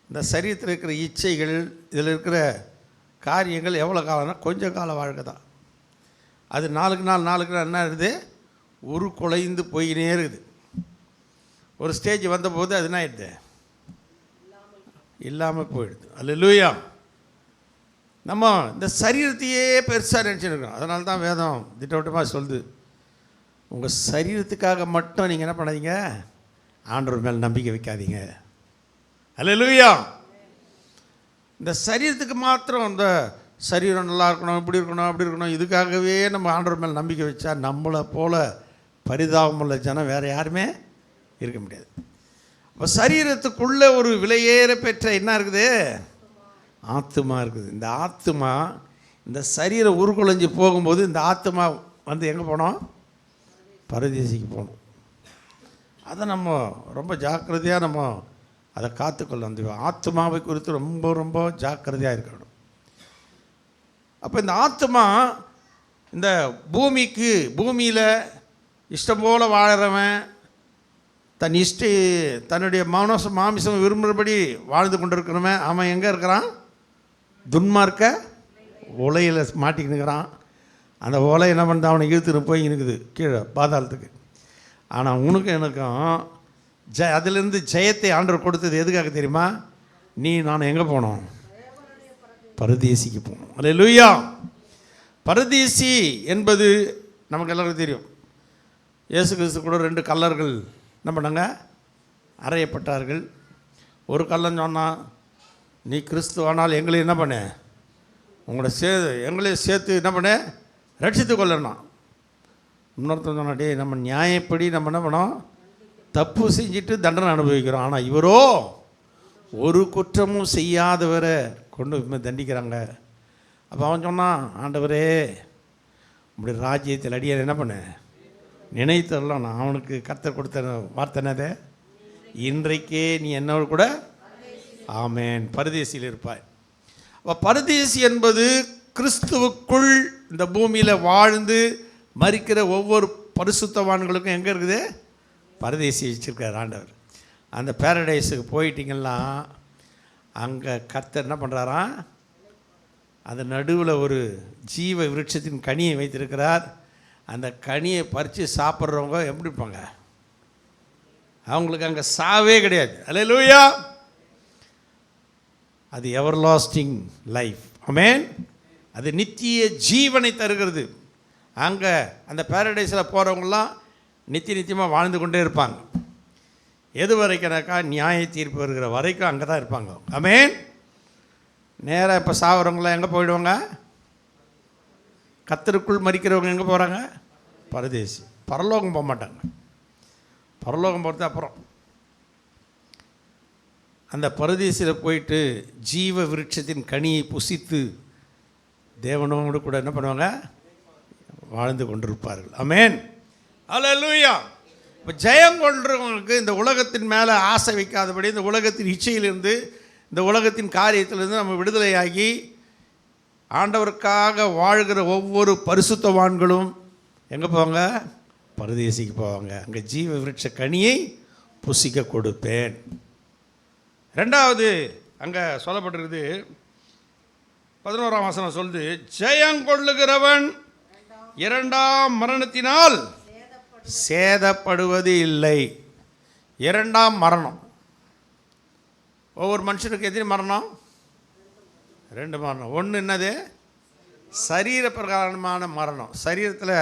இந்த சரீரத்தில் இருக்கிற இச்சைகள், இதில் இருக்கிற காரியங்கள் எவ்வளோ காலம்னா கொஞ்ச கால வாழ்க்கை தான். அது நாளுக்கு நாள் என்ன இருக்குது, குலைந்து போயினே இருக்குது. ஒரு ஸ்டேஜ் வந்தபோது அது என்ன ஆயிடுது, இல்லாமல் போயிடுது. அல்லேலூயா. நம்ம இந்த சரீரத்தையே பெருசாக நினச்சிருக்கோம். அதனால தான் வேதம் திட்டவட்டமாக சொல்லுது, உங்கள் சரீரத்துக்காக மட்டும் நீங்கள் என்ன பண்ணாதீங்க, ஆண்டவர் மேலே நம்பிக்கை வைக்காதீங்க. அல்லேலூயா. இந்த சரீரத்துக்கு மாத்திரம், இந்த சரீரம் நல்லா இருக்கணும், இப்படி இருக்கணும், அப்படி இருக்கணும், இதுக்காகவே நம்ம ஆண்டவர் மேலே நம்பிக்கை வச்சா நம்மளை போல் பரிதாபமுள்ள ஜனம் வேறு யாருமே இருக்க முடியாது. இப்போ சரீரத்துக்குள்ளே ஒரு விலையேற பெற்ற என்ன இருக்குது, ஆத்துமா இருக்குது. இந்த ஆத்துமா, இந்த சரீரம் உருக்குலைஞ்சு போகும்போது இந்த ஆத்துமா எங்கே போனோம், பரதேசிக்கு போகணும். அதை நம்ம ரொம்ப ஜாக்கிரதையாக நம்ம அதை காத்துக்கொள்ள வந்து ஆத்மாவை குறித்து ரொம்ப ரொம்ப ஜாக்கிரதையாக இருக்கணும். அப்போ இந்த ஆத்மா இந்த பூமியில் இஷ்டம் போல் வாழறவன், தன்னுடைய மாமிசம் விரும்புகிறபடி வாழ்ந்து கொண்டு இருக்கிறவன், அவன் எங்கே இருக்கிறான், துன்மார்க்க உலையில் மாட்டிக்கினுக்கிறான். அந்த உலை என்ன பண்ணுறது, அவனை இழுத்துன்னு போய் இருக்குது கீழே பாதாளத்துக்கு. ஆனால் உனக்கு எனக்கும் அதிலிருந்து ஜெயத்தை ஆண்டவர் கொடுத்தது எதுக்காக தெரியுமா, நீ நான் எங்கே போனோம், பரதேசிக்கு போகணும். அல்லேலூயா. பரதேசி என்பது நமக்கு எல்லாருக்கும் தெரியும். இயேசு கிறிஸ்து கூட 2 கள்ளர்கள் என்ன பண்ணாங்க, அறையப்பட்டார்கள். ஒரு கள்ளன் சொன்னான், நீ கிறிஸ்து ஆனால் எங்களை என்ன பண்ண, எங்களையும் சேர்த்து என்ன பண்ண, ரட்சித்து கொள்ளணும். இன்னொருத்தன் சொன்னா, டே நம்ம நியாயப்படி நம்ம என்ன பண்ணோம், தப்பு செஞ்சுட்டு தண்டனை அனுபவிக்கிறோம். ஆனால் இவரோ ஒரு குற்றமும் செய்யாதவரை கொண்டு தண்டிக்கிறாங்க. அப்போ அவன் சொன்னான், ஆண்டவரே உங்களுடைய ராஜ்யத்தில் அடியை என்ன பண்ண நினைத்தரலாம். நான் அவனுக்கு கர்த்தர் கொடுத்த வார்த்தை என்னது, இன்றைக்கே நீ என்னோடு கூட ஆமேன் பரதேசியில் இருப்பாய். அப்போ பரதேசி என்பது கிறிஸ்துவுக்குள் இந்த பூமியில் வாழ்ந்து மரிக்கிற ஒவ்வொரு பரிசுத்தவான்களுக்கும் எங்கே இருக்குது, பரதேசி வச்சுருக்கார் ஆண்டவர். அந்த பேரடைஸுக்கு போயிட்டிங்கன்னா அங்கே கர்த்தர் என்ன பண்ணுறாராம், அந்த நடுவில் ஒரு ஜீவ விருட்சத்தின் கனியை வைத்திருக்கிறார். அந்த கனியை பறித்து சாப்பிட்றவங்க எப்படி இருப்பாங்க, அவங்களுக்கு அங்கே சாவே கிடையாது. அல்லேலூயா. அது எவர் லாஸ்டிங் லைஃப். ஆமென். அது நித்திய ஜீவனை தருகிறது. அங்கே அந்த பேரடைஸில் போகிறவங்களாம் நித்தியமாக வாழ்ந்து கொண்டே இருப்பாங்க. எது வரைக்கும்னாக்கா நியாய தீர்ப்பு வருகிற வரைக்கும் அங்கே தான் இருப்பாங்க. ஆமென். நேராக இப்போ சாகிறவங்களாம் எங்கே போயிடுவாங்க, கர்த்தருக்குள் மரிக்கிறவங்க எங்கே போகிறாங்க, பரதேசி. பரலோகம் போக மாட்டாங்க. பரலோகம் போகிறது அப்புறம். அந்த பரதேசியில் போயிட்டு ஜீவ விருட்சத்தின் கனியை புசித்து தேவனோடு கூட என்ன பண்ணுவாங்க, வாழ்ந்து கொண்டிருப்பார்கள். ஆமென். அல்லேலூயா. இப்போ ஜெயம் கொள்றவங்களுக்கு இந்த உலகத்தின் மேலே ஆசை வைக்காதபடி, இந்த உலகத்தின் இச்சையிலிருந்து, இந்த உலகத்தின் காரியத்திலிருந்து நம்ம விடுதலையாகி ஆண்டவருக்காக வாழ்கிற ஒவ்வொரு பரிசுத்தவான்களும் எங்கே போவாங்க, பரதேசிக்கு போவாங்க. அங்கே ஜீவ விருட்ச கனியை புசிக்க கொடுப்பேன். 2வது அங்கே சொல்லப்பட்டிருக்குது, 11ஆம் வசனம் சொல்லுது, ஜெயங்கொள்ளுகிறவன் 2ஆம் மரணத்தினால் சேதப்படுவது இல்லை. இரண்டாம் மரணம். ஒவ்வொரு மனுஷனுக்கு எத்தனை மரணம்? 2 மரணம். ஒன்று என்னது? சரீர பிரகாரமான மரணம், சரீரத்தில்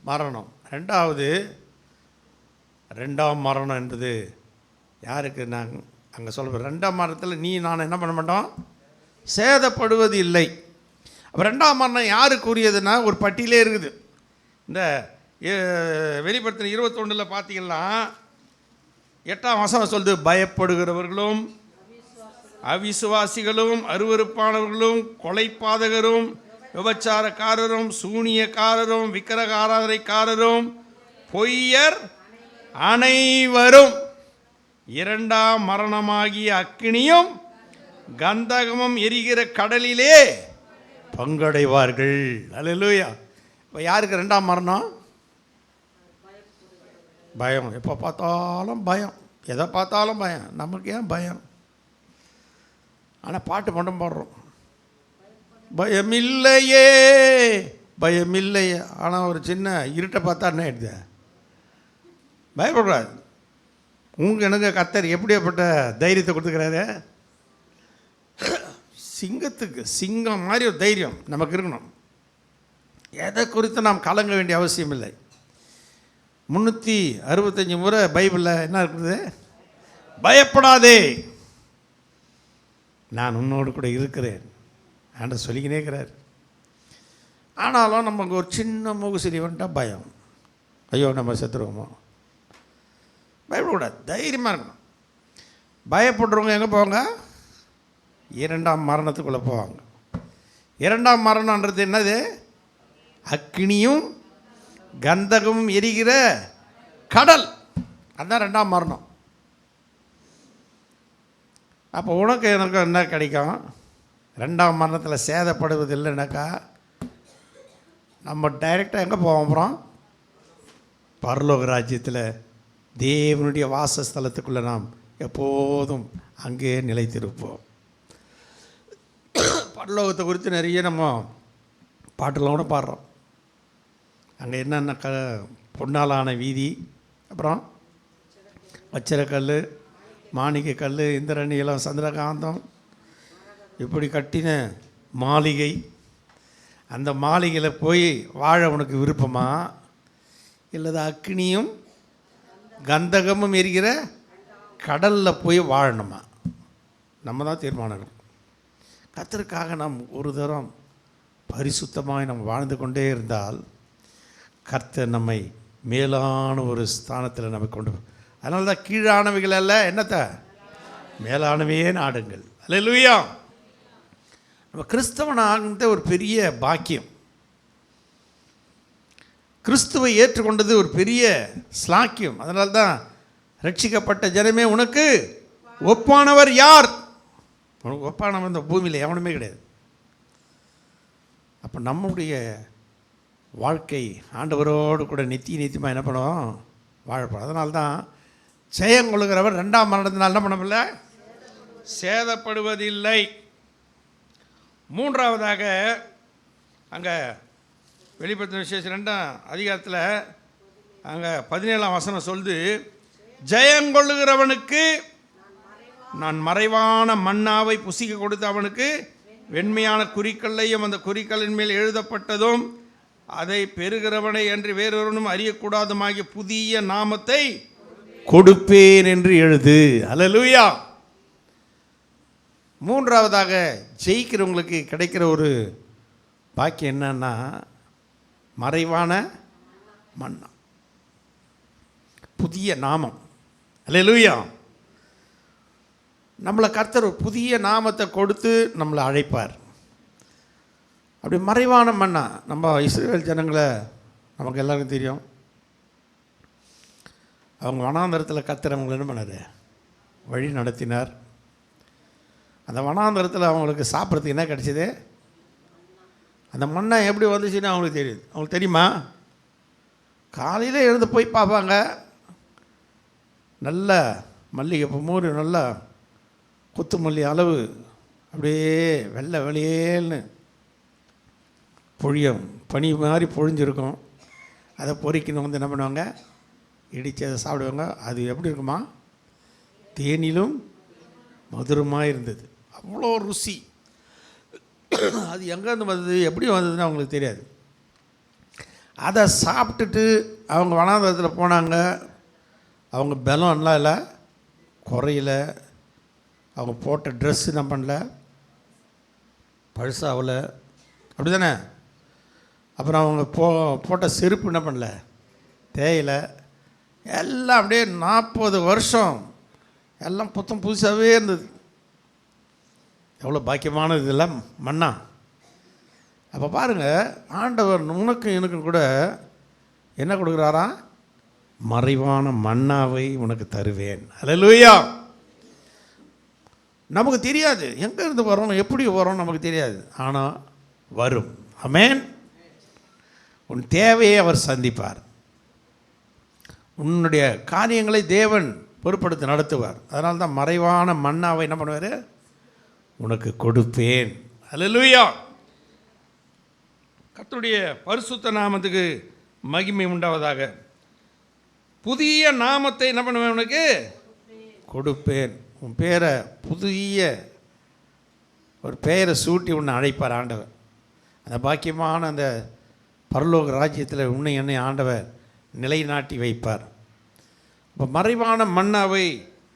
மரணம். ரெண்டாவது ரெண்டாம் மரணம் என்பது யாருக்கு? நாங்கள் அங்கே சொல்கிறோம், ரெண்டாம் மரணத்தில் நீ நான் என்ன பண்ண மாட்டோம்? சேதப்படுவது இல்லை. அப்போ ரெண்டாம் மரணம் யாருக்குரியதுன்னா ஒரு பட்டியலே இருக்குது. இந்த வெளிப்படுத்தின 21 பார்த்தீங்கன்னா 8ஆம் வசனம் சொல்லுது, பயப்படுகிறவர்களும் அவிசுவாசிகளும் அருவருப்பானவர்களும் கொலைப்பாதகரும் விபச்சாரக்காரரும் சூனியக்காரரும் விக்கிரக ஆராதனைக்காரரும் பொய்யர் அனைவரும் இரண்டாம் மரணமாகிய அக்கினியும் கந்தகமும் எரிகிற கடலிலே பங்கடைவார்கள். அல்லேலூயா. இப்போ யாருக்கு ரெண்டாம் மரணம்? பயம். எப்போ பார்த்தாலும் பயம், எதை பார்த்தாலும் பயம். நமக்கு ஏன் பயம்? ஆனால் பாட்டு மட்டும் பாடுறோம், பயமில்லையே பயமில்லையே. ஆனால் ஒரு சின்ன இருட்டை பார்த்தா என்ன ஆயிடுது? பயப்படக்கூடாது. உங்களுக்கு எனக்கு கர்த்தர் எப்படியாப்பட்ட தைரியத்தை கொடுத்துக்கிறாரு? சிங்கத்துக்கு சிங்கம் மாதிரி ஒரு தைரியம் நமக்கு இருக்கணும். எதை குறித்து நாம் கலங்க வேண்டிய அவசியம் இல்லை. 365 முறை பைபிளில் என்ன இருக்குது? பயப்படாதே, நான் உன்னோடு கூட இருக்கிறேன் ஆண்ட சொல்லிக்கினே இருக்கிறார். ஆனாலும் நமக்கு ஒரு சின்ன முகுசரி வந்துட்டால் பயம், ஐயோ நம்ம செத்துருவோமோ. பயப்படக்கூடாது, தைரியமாக இருக்கணும். பயப்படுறவங்க எங்கே போவாங்க? இரண்டாம் மரணத்துக்குள்ளே போவாங்க. இரண்டாம் மரணன்றது என்னது? அக்கினியும் கந்தகமும் எரிகிற கடல், அதுதான் ரெண்டாம் மரணம். அப்போ உனக்கு எனக்கு என்ன கிடைக்கும்? ரெண்டாம் மரணத்தில் சேதப்படுவது இல்லைனாக்கா நம்ம டைரெக்டாக எங்கே போவோம்? அப்புறம் பரலோக ராஜ்யத்தில் தேவனுடைய வாசஸ்தலத்துக்குள்ளே நாம் எப்போதும் அங்கே நிலைத்திருப்போம். பரலோகத்தை குறித்து நிறைய நம்ம பாட்டெல்லாம் கூட பாடுறோம். அங்கே என்னென்ன பொன்னாலான வீதி, அப்புறம் வச்சிரக்கல், மாணிக்கக்கல், இந்திரநீலம், சந்திரகாந்தம், இப்படி கட்டின மாளிகை. அந்த மாளிகையில் போய் வாழ உனக்கு விருப்பமா, இல்லது அக்னியும் கந்தகமும் எரிகிற கடலில் போய் வாழணுமா? நம்ம தான் தீர்மானம். கர்த்தருக்காக நாம் ஒரு தரம் பரிசுத்தமாய் நம்ம வாழ்ந்து கொண்டே இருந்தால் கர்த்தர் நம்மை மேலான ஒரு ஸ்தானத்தில் நம்ம கொண்டு. அதனால தான் கீழானவைகள் அல்ல, என்னத்தை மேலானவையே நாடுங்கள். அல்லேலூயா. நம்ம கிறிஸ்தவன் ஆகினது ஒரு பெரிய பாக்கியம். கிறிஸ்துவை ஏற்றுக்கொண்டது ஒரு பெரிய ஸ்லாக்கியம். அதனால தான் ரட்சிக்கப்பட்ட ஜனமே உனக்கு ஒப்பானவர் யார்? உனக்கு ஒப்பானவர் இந்த பூமியில் எவனுமே கிடையாது. அப்போ நம்முடைய வாழ்க்கை ஆண்டவரோடு கூட நித்தியமாக என்ன பண்ணுவோம்? வாழப்படும். அதனால தான் ஜெயம் கொள்ளுகிறவர் ரெண்டாம் மரணத்தினால் என்ன பண்ணவில்லை? சேதப்படுவதில்லை. மூன்றாவதாக அங்கே வெளிப்படுத்தின விசேஷம் 2ஆம் அதிகாரத்தில் அங்கே 17ஆம் வசனம் சொல்லுது, ஜெயங்கொள்ளுகிறவனுக்கு நான் மறைவான மன்னாவை புசிக்க கொடுத்து அவனுக்கு வெண்மையான குறிக்கல்லையும் அந்த குறிக்கல்லின் மேல் எழுதப்பட்டதும் அதை பெறுகிறவனை என்று வேறொருவனும் அறியக்கூடாதுமாகிய புதிய நாமத்தை கொடுப்பேன் என்று எழுது. அல்லேலூயா. மூன்றாவதாக ஜெயிக்கிறவங்களுக்கு கிடைக்கிற ஒரு பாக்கியம் என்னன்னா மறைவான மன்னா, புதிய நாமம். அல்லேலூயா. நம்மளை கர்த்தர் ஒரு புதிய நாமத்தை கொடுத்து நம்மளை அழைப்பார். அப்படி மறைவான மன்னா, நம்ம இஸ்ரவேல் ஜனங்களை நமக்கு எல்லாருக்கும் தெரியும். அவங்க வனாந்தரத்தில் கர்த்தர் அவங்களை என்ன பண்ணார்? வழி நடத்தினார். அந்த வனாந்தரத்தில் அவங்களுக்கு சாப்பிட்றதுக்கு என்ன கிடச்சிது? அந்த மண்ணை எப்படி வந்துச்சுன்னு அவங்களுக்கு தெரியுது. அவங்களுக்கு தெரியுமா? காலையில் எழுந்து போய் பார்ப்பாங்க, நல்ல மல்லிகைப்பூ மூறு நல்ல கொத்துமல்லி அளவு அப்படியே வெள்ளை வெளியேன்னு பொழியும், பனி மாதிரி பொழிஞ்சிருக்கும். அதை பொறிக்கணும் வந்து என்ன பண்ணுவாங்க? இடித்து அதை சாப்பிடுவாங்க. அது எப்படி இருக்குமா? தேனிலும் மதுரமாக இருந்தது. அவ்வளோ ருசி. அது எங்கேருந்து வந்தது, எப்படி வந்ததுன்னு அவங்களுக்கு தெரியாது. அதை சாப்பிட்டுட்டு அவங்க வனாந்தரத்தில் போனாங்க. அவங்க பலம்லாம் இல்லை, குறையில. அவங்க போட்ட ட்ரெஸ்ஸு என்ன பண்ணல, பழுசாகல, அப்படி தானே. அப்புறம் அவங்க போட்ட செருப்பு என்ன பண்ணல, தேயிலை. எல்லாம் அப்படியே 40 வருஷம் எல்லாம் புத்தம் புதுசாகவே இருந்தது. எவ்வளோ பாக்கியமானது இதெல்லாம் மன்னா. அப்போ பாருங்கள், ஆண்டவர் உனக்கும் எனக்கும் கூட என்ன கொடுக்குறாரா? மறைவான மன்னாவை உனக்கு தருவேன். அல்லேலூயா. நமக்கு தெரியாது எங்கேருந்து வரோம், எப்படி வரோம் நமக்கு தெரியாது. ஆனால் வரும். ஆமென். உன் தேவையை அவர் சந்திப்பார். உன்னுடைய காரியங்களை தேவன் பொறுப்படுத்தி நடத்துவார். அதனால தான் மறைவான மன்னாவை என்ன பண்ணுவார்? உனக்கு கொடுப்பேன். அல்லேலூயா. கர்த்தருடைய பரிசுத்த நாமத்துக்கு மகிமை உண்டாவதாக. புதிய நாமத்தை என்ன பண்ணுவேன்? உனக்கு கொடுப்பேன். உன் பேரை புதிய ஒரு பெயரை சூட்டி உன்னை அழைப்பார் ஆண்டவர். அந்த பாக்கியமான அந்த பரலோக ராஜ்யத்தில் உன்னை என்னை ஆண்டவர் நிலைநாட்டி வைப்பார். இப்போ மறைவான மன்னாவை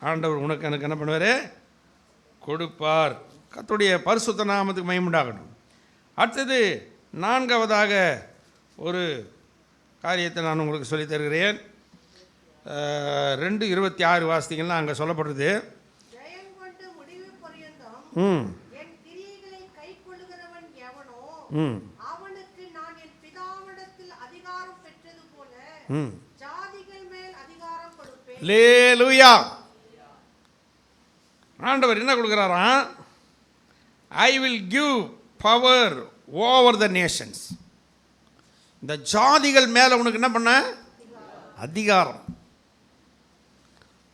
ஆண்டவர் உனக்கு எனக்கு என்ன பண்ணுவார்? கொடுப்பார். கர்த்தருடைய பரிசுத்த நாமத்துக்கு மகிமை உண்டாகட்டும். அடுத்தது 4வதாக ஒரு காரியத்தை நான் உங்களுக்கு சொல்லித் தருகிறேன். 2:26 வாசித்தீங்கன்னா அங்கே சொல்லப்படுறது, அவனுக்கு நான் என் பிதாவிடத்தில் அதிகாரம் பெற்றது போல ஜாதிகள் மேல் அதிகாரம் கொடுப்பேன். அல்லேலூயா. ஆண்டவர் என்ன கொடுக்குறாராம்? I will give power over the nations. இந்த ஜாதிகள் மேலே உனக்கு என்ன பண்ண? அதிகாரம்.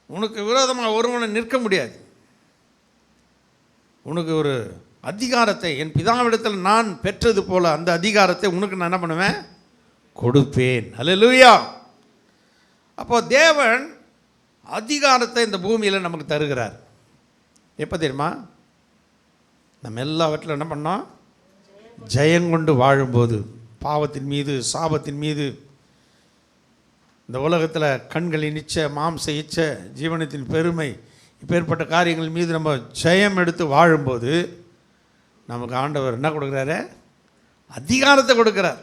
உனக்கு விரோதமாக ஒருவனை நிற்க முடியாது. உனக்கு ஒரு அதிகாரத்தை என் பிதாவிடத்தில் நான் பெற்றது போல அந்த அதிகாரத்தை உனக்கு நான் என்ன பண்ணுவேன்? கொடுப்பேன். அல்லேலூயா. அப்போ தேவன் அதிகாரத்தை இந்த பூமியில் நமக்கு தருகிறார். எப்போ தெரியுமா? நம்ம எல்லாவற்றிலும் என்ன பண்ணோம்? ஜெயங்கொண்டு வாழும்போது. பாவத்தின் மீது, சாபத்தின் மீது, இந்த உலகத்தில் கண்களின் இச்சை, மாம்ச இச்சை, ஜீவனத்தின் பெருமை, இப்பேற்பட்ட காரியங்கள் மீது நம்ம ஜெயம் எடுத்து வாழும்போது நமக்கு ஆண்டவர் என்ன கொடுக்குறாரு? அதிகாரத்தை கொடுக்குறார்.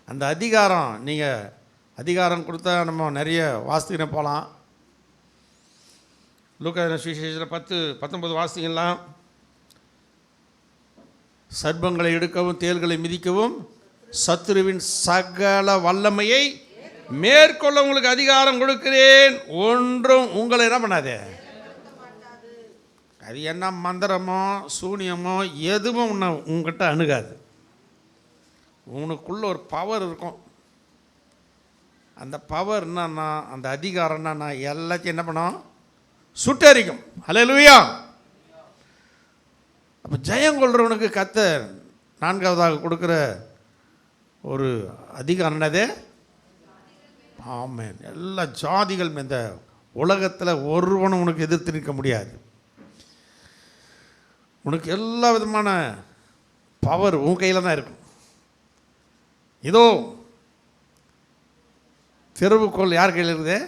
அந்த அதிகாரம், நீங்கள் அதிகாரம் கொடுத்தா நம்ம நிறைய வாசித்துக்கினே போகலாம். லூக்கா சுவிசேஷத்தில் 10:19 வாசிக்கலாம். சர்ப்பங்களை எடுக்கவும் தேள்களை மிதிக்கவும் சத்துருவின் சகல வல்லமையை மேற்கொள்ள உங்களுக்கு அதிகாரம் கொடுக்கிறேன், ஒன்றும் உங்களை என்ன பண்ணாதே. அது என்ன மந்திரமோ சூனியமோ எதுவும் உங்ககிட்ட அணுகாது. உனக்குள்ள ஒரு பவர் இருக்கும். அந்த பவர் என்னன்னா, அந்த அதிகாரம் என்னன்னா, எல்லாத்தையும் என்ன பண்ணோம்? சுட்டரிக்கும். அல்லேலூயா. அப்போ ஜெயம் கொள்றவனுக்கு கர்த்தர் 4வதாக கொடுக்குற ஒரு அதிகாரம் என்னது? ஆமென். எல்லா ஜாதிகள் இந்த உலகத்தில் ஒருவனும் உனக்கு எதிர்த்து நிற்க முடியாது. உனக்கு எல்லா விதமான பவர் உன் கையில் தான் இருக்கும். இதோ திறவுகோல் யார் கையில் இருக்குது?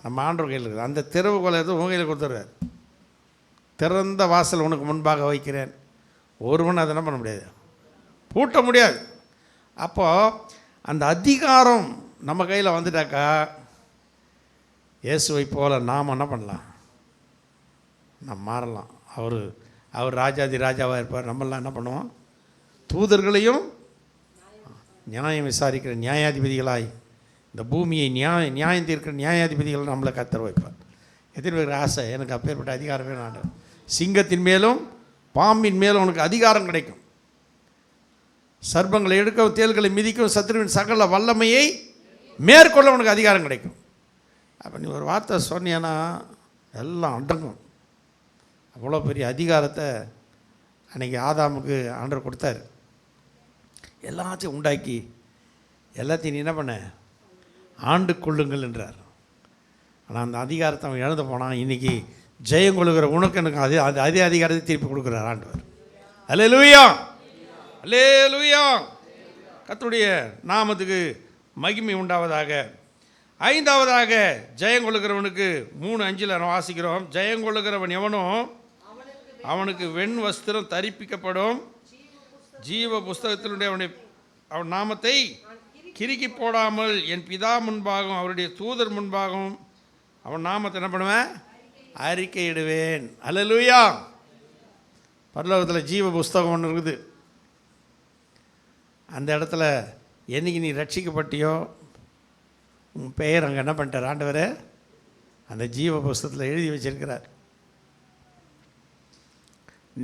நம்ம ஆண்டவர் கையில் இருக்குது. அந்த திறவுகோலை எடுத்து உன் கையில் கொடுத்துட்றாரு. திறந்த வாசல் உனக்கு முன்பாக வைக்கிறேன், ஒருவன் அதை என்ன பண்ண முடியாது, பூட்ட முடியாது. அப்போது அந்த அதிகாரம் நம்ம கையில் வந்துட்டாக்கா இயேசுவை போல் நாம் என்ன பண்ணலாம்? நாம் மாறலாம். அவர் ராஜாதி ராஜாவாக இருப்பார். நம்மளாம் என்ன பண்ணுவோம்? தூதர்களையும் நியாயம் விசாரிக்கிற நியாயாதிபதிகளாய் இந்த பூமியை நியாயம் தீர்க்கிற நியாயாதிபதிகள் நம்மளை கர்த்தர் வைப்பார். எத்தனை பேர் ஆசை? எனக்கு அப்பேற்பட்ட அதிகாரம் வேணும் ஆண்டவர். சிங்கத்தின் மேலும் பாம்பின் மேலும் உனக்கு அதிகாரம் கிடைக்கும். சர்ப்பங்களை எடுக்கவும் தேள்களை மிதிக்கவும் சத்துருவின் சகல வல்லமையை மேற்கொள்ள உனக்கு அதிகாரம் கிடைக்கும். அப்போ நீ ஒரு வார்த்தை சொன்னீன்னா எல்லாம் அடங்கும். அவ்வளோ பெரிய அதிகாரத்தை அன்றைக்கி ஆதாமுக்கு ஆண்டவர் கொடுத்தாரு. எல்லாத்தையும் உண்டாக்கி எல்லாத்தையும் நீ என்ன பண்ண? ஆண்டு கொள்ளுங்கள் என்றார். ஆனால் அந்த அதிகாரத்தை அவன் இழந்து போனான். இன்றைக்கி ஜெயம் கொள்ளுகிற உனக்கு எனக்கு அதே அதிகாரத்தை திருப்பி கொடுக்குறார் ஆண்டவர். அல்லேலூயா, அல்லேலூயா. கர்த்தருடைய நாமத்துக்கு மகிமை உண்டாவதாக. ஐந்தாவதாக ஜெயம் கொள்ளுகிறவனுக்கு 3:5 வாசிக்கிறோம். ஜெயம் கொள்ளுகிறவன் எவனோ அவனுக்கு வெண் வஸ்திரம் தரிப்பிக்கப்படும், ஜீவ புஸ்தகத்தினுடைய அவன் நாமத்தை கிறுக்கி போடாமல் என் பிதா முன்பாகவும் அவருடைய தூதர் முன்பாகவும் அவன் நாமத்தை என்ன பண்ணுவேன்? அறிக்கையிடுவேன். அல்லேலூயா. பரலோகத்தில் ஜீவ புஸ்தகம் ஒன்று இருக்குது. அந்த இடத்துல என்னைக்கு நீ ரட்சிக்கப்பட்டியோ உன் பெயர் அங்கே என்ன பண்ணிட்டார் ஆண்டவர்? அந்த ஜீவ புஸ்தகத்தில் எழுதி வச்சிருக்கிறார்.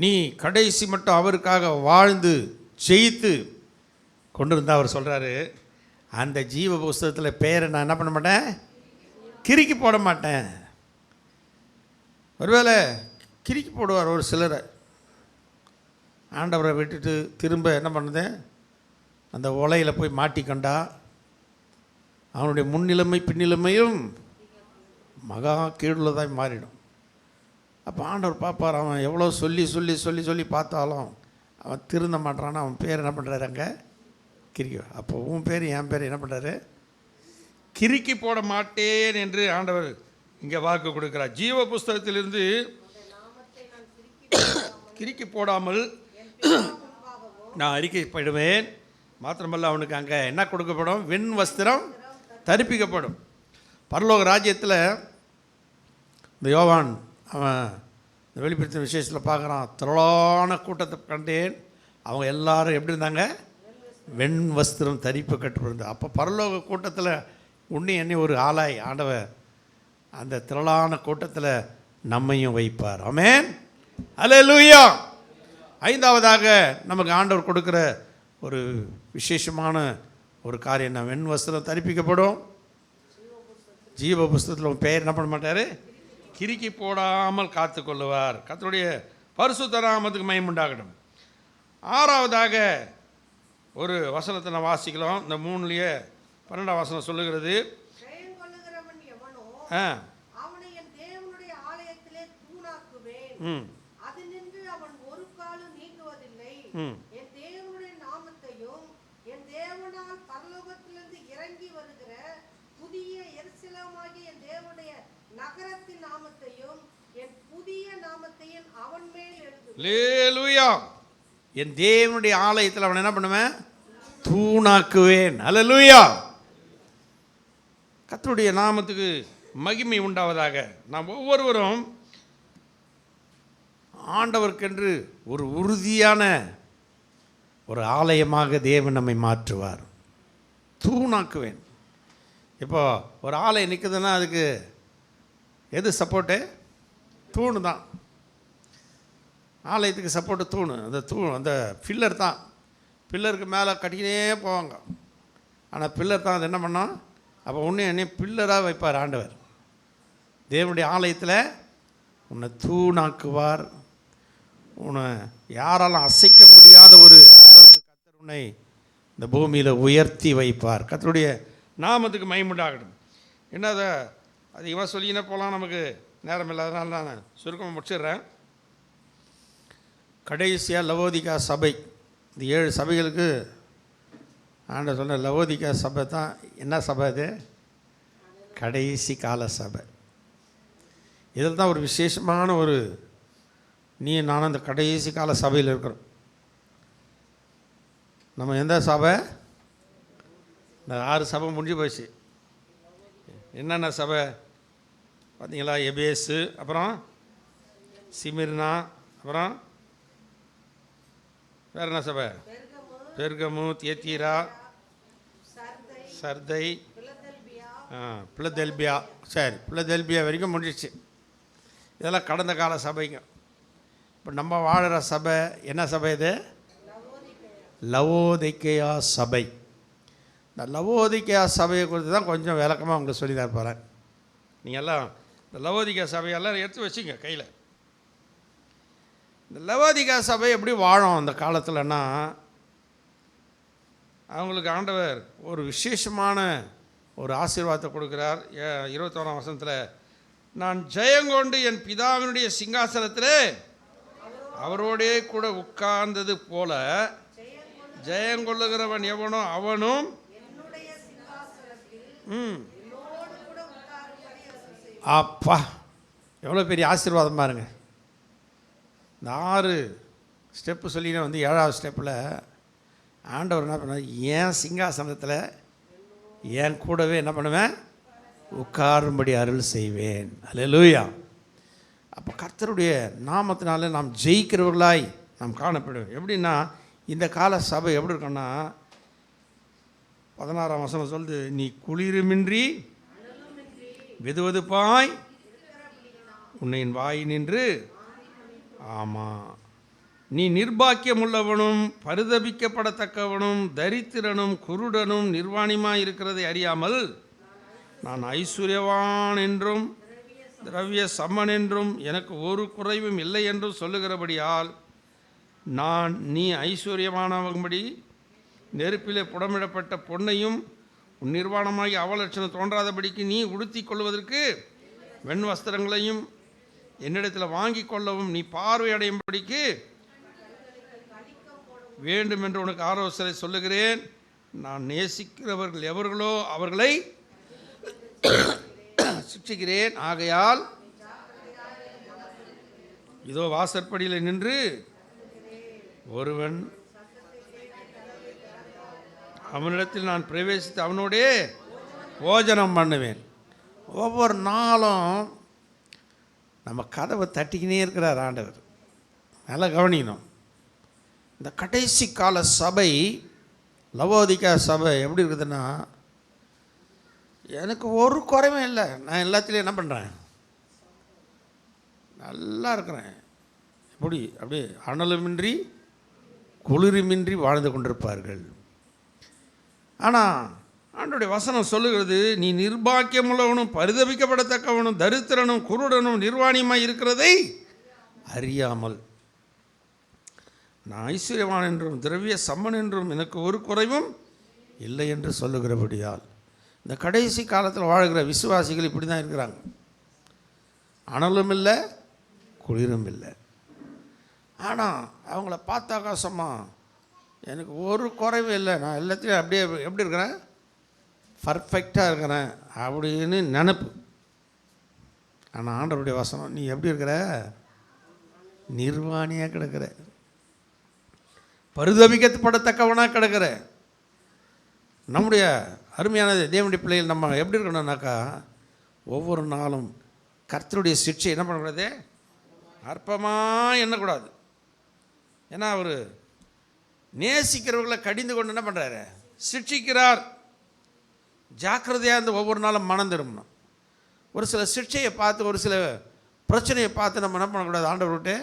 நீ கடைசி மட்டும் அவருக்காக வாழ்ந்து ஜெயித்து கொண்டு இருந்தால் அவர் சொல்கிறாரு, அந்த ஜீவ புஸ்தகத்தில் பெயரை நான் என்ன பண்ண மாட்டேன்? கிறுக்கி போட மாட்டேன். ஒருவேளை கிறுக்கி போடுவார் ஒரு சிலரை. ஆண்டவரை விட்டுட்டு திரும்ப என்ன பண்ணுது? அந்த உலையில் போய் மாட்டிக்கொண்டா அவனுடைய முன்னிலைமை பின்னிலைமையும் மகா கீழுள்ளதாய் மாறிடும். அப்போ ஆண்டவர் பார்ப்பார், அவன் எவ்வளோ சொல்லி சொல்லி சொல்லி சொல்லி பார்த்தாலும் அவன் திருந்த மாட்டான்னு அவன் பேர் என்ன பண்ணுறாரு? அங்கே கிறுக்கி. அப்போ உன் பேர் என் பேர் என்ன பண்ணுறாரு? கிறுக்கி போட மாட்டேன் என்று ஆண்டவர் இங்கே வாக்கு கொடுக்கிறார். ஜீவ புஸ்தகத்திலிருந்து கிறுக்கி போடாமல் நான் அறிக்கைப்படுவேன். மாத்திரமல்ல அவனுக்கு அங்கே என்ன கொடுக்கப்படும்? வெண் வஸ்திரம் தரிப்பிக்கப்படும். பரலோக ராஜ்யத்தில் இந்த யோவான் அவன் இந்த வெளிப்படுத்தின விசேஷத்தில் பார்க்குறான். திரளான கூட்டத்தை கண்டேன். அவங்க எல்லாரும் எப்படி இருந்தாங்க? வெண் வஸ்திரம் தரிப்பு கட்டுப்படுது. அப்போ பரலோக கூட்டத்தில் உன்னி என்னை ஒரு ஆளாய் ஆண்டவர் அந்த திரளான கூட்டத்தில் நம்மையும் வைப்பார். ஆமென், அல்லேலூயா. ஐந்தாவதாக நமக்கு ஆண்டவர் கொடுக்குற ஒரு விசேஷமான ஒரு காரியம் என்ன? வெண் வஸ்திரம் தரிப்பிக்கப்படும். ஜீவ புஸ்தகத்தில் உன் பெயர் என்ன பண்ண மாட்டார்? கிறுக்கி போடாமல் காத்து கொள்ளுவார். கர்த்தருடைய பரிசுத்த நாமத்துக்கு மகிமை உண்டாகட்டும். ஆறாவதாக ஒரு வசனத்தை நான் வாசிக்கலாம். இந்த 3லயே 12ஆம் வசனம் சொல்லுகிறது, ஜெயம் கொள்ளுகிறவன் எவனோ அவனை என் தேவனுடைய ஆலயத்திலே தூணாக்குவேன். அதினின்று அவன் ஒரு காலும் நீங்குவதில்லை. என் தேவனுடைய நாமத்தையும் என் தேவனால் பரலோகத்திலிருந்து இறங்கி வருகிற புதிய எருசலேமாகிய என் தேவனுடைய நகரத்தின் நாமத்தையும் என் புதிய நாமத்தையும் அவன் மேல் எழுதுவேன். அல்லேலூயா. என் தேவனுடைய ஆலயத்தில் அவன் என்ன பண்ணுவேன்? தூணாக்குவேன். அல்லேலூயா. கர்த்தருடைய நாமத்துக்கு மகிமை உண்டாவதாக. நாம் ஒவ்வொருவரும் ஆண்டவருக்கென்று ஒரு உறுதியான ஒரு ஆலயமாக தேவன் நம்மை மாற்றுவார். தூணாக்குவேன். இப்போ ஒரு ஆலயம் நிற்குதுன்னா அதுக்கு எது சப்போர்ட்டு? தூணு தான். ஆலயத்துக்கு சப்போர்ட்டு தூணு. அந்த பில்லர் தான். பில்லருக்கு மேலே கட்டிக்கினே போவாங்க. ஆனால் பில்லர் தான் அது என்ன பண்ணோம்? அப்போ ஒன்று என்னை பில்லராக வைப்பார் ஆண்டவர். தேவனுடைய ஆலயத்தில் உன்னை தூணாக்குவார். உன்னை யாராலும் அசைக்க முடியாத ஒரு அளவுக்கு கர்த்தர் உன்னை இந்த பூமியில் உயர்த்தி வைப்பார். கர்த்தருடைய நாமத்துக்கு மகிமை உண்டாகட்டும். என்ன அதை அதிகமாக சொல்லிக்கினே போகலாம், நமக்கு நேரம் இல்லாதனால நான் சுருக்கமாக முடிச்சிடுறேன். கடைசியாக லவோதிகா சபை, இந்த 7 சபைகளுக்கு ஆண்ட சொன்ன லவோதிகா சபை தான் என்ன சபை? அது கடைசி கால சபை. இதில் தான் ஒரு விசேஷமான ஒரு நீ நானும் அந்த கடைசி கால சபையில் இருக்கிறோம். நம்ம எந்த சபை? இந்த 6 சபை முடிஞ்சு போச்சு. என்னென்ன சபை பார்த்தீங்களா? எபேசு, அப்புறம் சிமிர்னா, அப்புறம் வேறு என்ன சபை? பெர்கமு, தியத்தீரா, சர்தை, பிலதெல்பியா. சரி, பிலதெல்பியா வரைக்கும் முடிஞ்சிச்சு. இதெல்லாம் கடந்த கால சபைங்க. இப்போ நம்ம வாழுற சபை என்ன சபை? இது லவோதிக்கேயா சபை. இந்த லவோதிக்கேயா சபையை குறித்து தான் கொஞ்சம் விளக்கமாக உங்களுக்கு சொல்லி தான் போகிறேன். நீங்கள் எல்லாம் இந்த லவோதிக்கா சபையெல்லாம் எடுத்து வச்சுங்க கையில். இந்த லவோதிகா சபை எப்படி வாழும் அந்த காலத்தில்னா, அவங்களுக்கு ஆண்டவர் ஒரு விசேஷமான ஒரு ஆசீர்வாதத்தை கொடுக்குறார். 21ஆம் வசனத்தில், நான் ஜெயங்கொண்டு என் பிதாவினுடைய சிங்காசனத்திலே அவரோடே கூட உட்கார்ந்தது போல ஜெயங்கொள்ளுகிறவன் எவனோ அவனும் அப்பா எவ்வளோ பெரிய ஆசீர்வாதம் பாருங்க. இந்த 6 ஸ்டெப்பு சொல்லினே வந்து 7வது ஸ்டெப்பில் ஆண்டவர் என்ன பண்ணார், என் சிங்காசனத்தில் என் கூடவே என்ன பண்ணுவேன், உட்காரும்படி அருள் செய்வேன். அல்லேலூயா. அப்போ கர்த்தருடைய நாமத்தினால நாம் ஜெயிக்கிறவர்களாய் நாம் காணப்படுவோம். எப்படின்னா இந்த கால சபை எப்படி இருக்குன்னா, 16ஆம் வசனம் சொல்லுது, நீ குளிருமின்றி வெதுவெதுப்பாய் உன்னையின் வாய் நின்று, ஆமாம், நீ நிர்பாக்கியமுள்ளவனும் பரிதபிக்கப்படத்தக்கவனும் தரித்திரனும் குருடனும் நிர்வாணியுமாய் இருக்கிறதை அறியாமல் நான் ஐஸ்வர்யவான் என்றும் திரவிய சம்மன் என்றும் எனக்கு ஒரு குறைவும் இல்லை என்றும் சொல்லுகிறபடியால் நீ ஐஸ்வர்யமானபடி நெருப்பிலே புடமிடப்பட்ட பொன்னையும் உன் நிர்வாணமாகி அவலட்சணம் தோன்றாதபடிக்கு நீ உடுத்தி கொள்வதற்கு வெண் வஸ்திரங்களையும் என்னிடத்தில் வாங்கி கொள்ளவும் நீ பார்வையடையும்படிக்கு வேண்டும் என்று உனக்கு ஆலோசனை சொல்லுகிறேன். நான் நேசிக்கிறவர்கள் எவர்களோ அவர்களை சிக்ஷிக்கிறேன். ஆகையால் இதோ வாசற்படியில் நின்று ஒருவன் அவனிடத்தில் நான் பிரவேசித்து அவனோடே போஜனம் பண்ணுவேன். ஒவ்வொரு நாளும் நம்ம கதவை தட்டிக்கினே இருக்கிறார் ஆண்டவர். நல்லா கவனிக்கணும். இந்த கடைசி கால சபை, லவோதிகா சபை எப்படி இருக்குதுன்னா, எனக்கு ஒரு குறைவும் இல்லை, நான் எல்லாத்துலேயும் என்ன பண்ணுறேன், நல்லா இருக்கிறேன். அப்படியே அனலுமின்றி குளிருமின்றி வாழ்ந்து கொண்டிருப்பார்கள். ஆனால் ஆண்டோடைய வசனம் சொல்லுகிறது, நீ நிர்பாக்கியமுள்ளவனும் பரிதபிக்கப்படத்தக்கவனும் தரித்திரனும் குருடனும் நிர்வாணியுமாய் இருக்கிறதை அறியாமல் நான் ஐஸ்வர்யவான் என்றும் திரவிய சம்மன் என்றும் எனக்கு ஒரு குறைவும் இல்லை என்று சொல்லுகிறபடியால் இந்த கடைசி காலத்தில் வாழ்கிற விசுவாசிகள் இப்படி தான் இருக்கிறாங்க. அனலும் இல்லை குளிரும் இல்லை. ஆனால் அவங்கள பார்த்தாக்கா சும்மா எனக்கு ஒரு குறைவும் இல்லை, நான் எல்லாத்தையும் அப்படியே எப்படி இருக்கிறேன், பர்ஃபெக்டாக இருக்கிறேன் அப்படின்னு நினப்பு. ஆனால் ஆண்டவருடைய வசனம், நீ எப்படி இருக்கிற, நிர்வாணியாக கிடக்கிற, பரிதபிக்கப்படத்தக்கவனாக கிடக்கிற. நம்முடைய அருமையான தேவனுடைய பிள்ளைகள் நம்ம எப்படி இருக்கணும்னாக்கா, ஒவ்வொரு நாளும் கர்த்தருடைய சிக்ஷை என்ன பண்ணக்கூடாது, அற்பமாக எண்ணக்கூடாது. ஏன்னா அவர் நேசிக்கிறவர்களை கடிந்து கொண்டு என்ன பண்ணுறாரு, சிக்ஷிக்கிறார். ஜாக்கிரதையாக இருந்து ஒவ்வொரு நாளும் மனம் திரும்பணும். ஒரு சில சிக்ஷையை பார்த்து, ஒரு சில பிரச்சனையை பார்த்து நம்ம என்ன பண்ணக்கூடாது, ஆண்டவர் விட்டு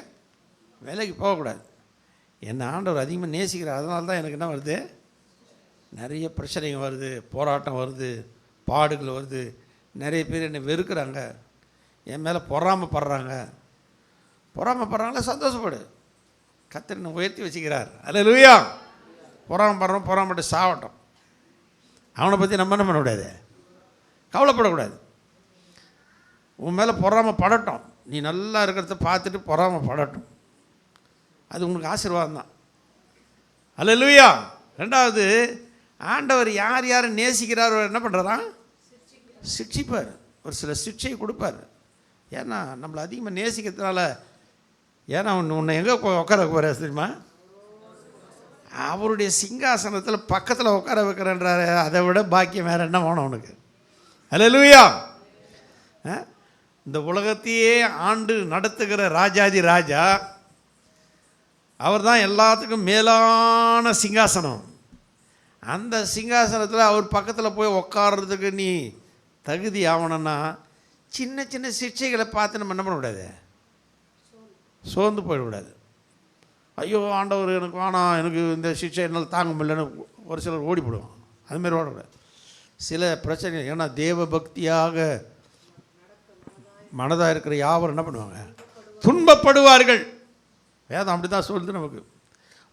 வேலைக்கு போகக்கூடாது. என்னை ஆண்டவர் அதிகமாக நேசிக்கிறார், அதனால தான் எனக்கு என்ன வருது, நிறைய பிரச்சனைகள் வருது, போராட்டம் வருது, பாடுகள் வருது. நிறைய பேர் என்னை வெறுக்கிறாங்க, என் மேலே பொறாமப்படுறாங்களே, சந்தோஷப்படு, கர்த்தர் என்னை உயர்த்தி வச்சுக்கிறார். அல்லேலூயா. பொறாமப்பட்டு சாவட்டும், அவனை பற்றி நம்ம என்ன பண்ணக்கூடாது, கவலைப்படக்கூடாது. உன் மேலே பொறாமப்படட்டும், நீ நல்லா இருக்கிறத பார்த்துட்டு பொறாமப்படட்டும், அது உங்களுக்கு ஆசீர்வாதம் தான். அல்லேலூயா. 2வது, ஆண்டவர் யார் யார் நேசிக்கிறாரோ என்ன பண்ணுறாரா, சிக்ஷிப்பார். ஒரு சில சிக்ஷை கொடுப்பார். ஏன்னா நம்மளை அதிகமாக நேசிக்கிறதுனால. ஏன்னா உன்னை எங்கே உட்கார வைக்கிற தெரியுமா, அவருடைய சிங்காசனத்தில் பக்கத்தில் உட்கார வைக்கிறேன்றாரு. அதை விட பாக்கியம் வேறு என்ன வேணும் உனக்கு. அல்லேலூயா. இந்த உலகத்தையே ஆண்டு நடத்துகிற ராஜாதி ராஜா, அவர் தான் எல்லாத்துக்கும் மேலான சிங்காசனம். அந்த சிங்காசனத்தில் அவர் பக்கத்தில் போய் உட்கார்றதுக்கு நீ தகுதி ஆகணும்னா, சின்ன சின்ன சிக்ஷைகளை பார்த்து நம்ம என்ன பண்ணக்கூடாது, சோர்ந்து போயிடக்கூடாது. ஐயோ ஆண்டவர் எனக்கு வேணாம், எனக்கு இந்த சிக்ஷை என்னால் தாங்க முடியலன்னு ஒரு சிலர் ஓடிப்படுவோம். அதுமாரி ஓடக்கூடாது. சில பிரச்சனை, ஏன்னா தேவ பக்தியாக மனதாக இருக்கிற யாவரும் என்ன பண்ணுவாங்க, துன்பப்படுவார்கள். வேதம் அப்படி தான் சொல்லுது நமக்கு.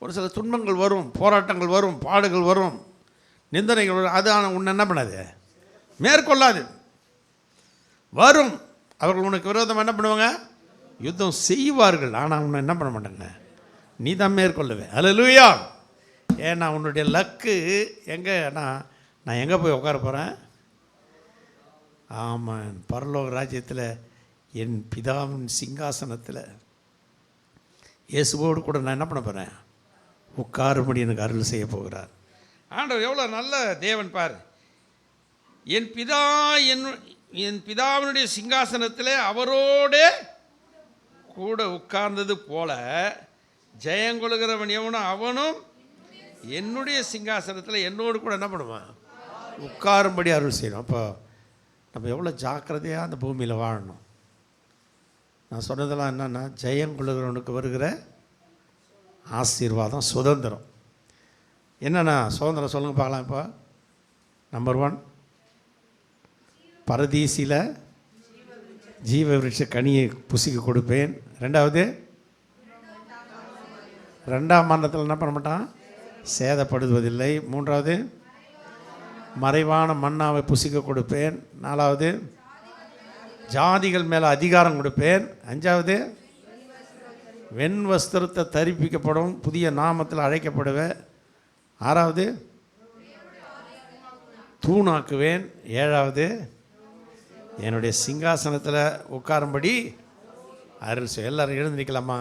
ஒரு சில துன்பங்கள் வரும், போராட்டங்கள் வரும், பாடுகள் வரும், நிந்தனைகள் வரும். அது ஆனால் உன்னை என்ன பண்ணாது, மேற்கொள்ளாது. வரும், அவர்கள் உனக்கு விரோதமாக என்ன பண்ணுவாங்க? யுத்தம் செய்வார்கள். ஆனால் உன்னை என்ன பண்ண மாட்டாங்க, நீ தான் மேற்கொள்ளுவேன். அல்லேலூயா. ஏன்னா உன்னுடைய லக்கு எங்கன்னா, நான் எங்கே போய் உட்கார போகிறேன்? ஆமாம், பரலோக ராஜ்யத்தில் என் பிதாவின் சிங்காசனத்தில் இயேசுவோடு கூட நான் என்ன பண்ண போகிறேன்? உட்காரும்படி எனக்கு அருள் செய்ய போகிறார். ஆண்டவர் எவ்வளோ நல்ல தேவன் பார். என் பிதாவினுடைய சிங்காசனத்தில் அவரோட கூட உட்கார்ந்தது போல ஜெயங்கொள்கிறவன் எவனும் அவனும் என்னுடைய சிங்காசனத்தில் என்னோடு கூட என்ன பண்ணுவான்? உட்காரும்படி அருள் செய்யணும். அப்போ நம்ம எவ்வளோ ஜாக்கிரதையாக அந்த பூமியில் வாழணும். நான் சொன்னதெல்லாம் என்னென்னா, ஜெயங்கொள்கிறவனுக்கு வருகிற ஆசீர்வாதம் சுதந்திரம். என்னென்னா சுதந்திரம் சொல்லுங்கள் பார்க்கலாம். இப்போ நம்பர் 1, பரதீசில் ஜீவ விருட்ச கனியை புசிக்க கொடுப்பேன். 2வது, 2ஆம் மரணத்தில் என்ன பண்ண மாட்டான்? சேதப்படுவதில்லை. 3வது, மறைவான மன்னாவை புசிக்க கொடுப்பேன். 4வது, ஜாதிகள் மேலே அதிகாரம் கொடுப்பேன். 5வது, வெண் வஸ்திரத்தை தரிப்பிக்கப்படும், புதிய நாமத்தில் அழைக்கப்படுவேன். 6வது, தூணாக்குவேன். 7வது, என்னுடைய சிங்காசனத்தில் உட்காரும்படி அருள் செய்ய. எல்லாரும் எழுந்து நிற்கலாமா?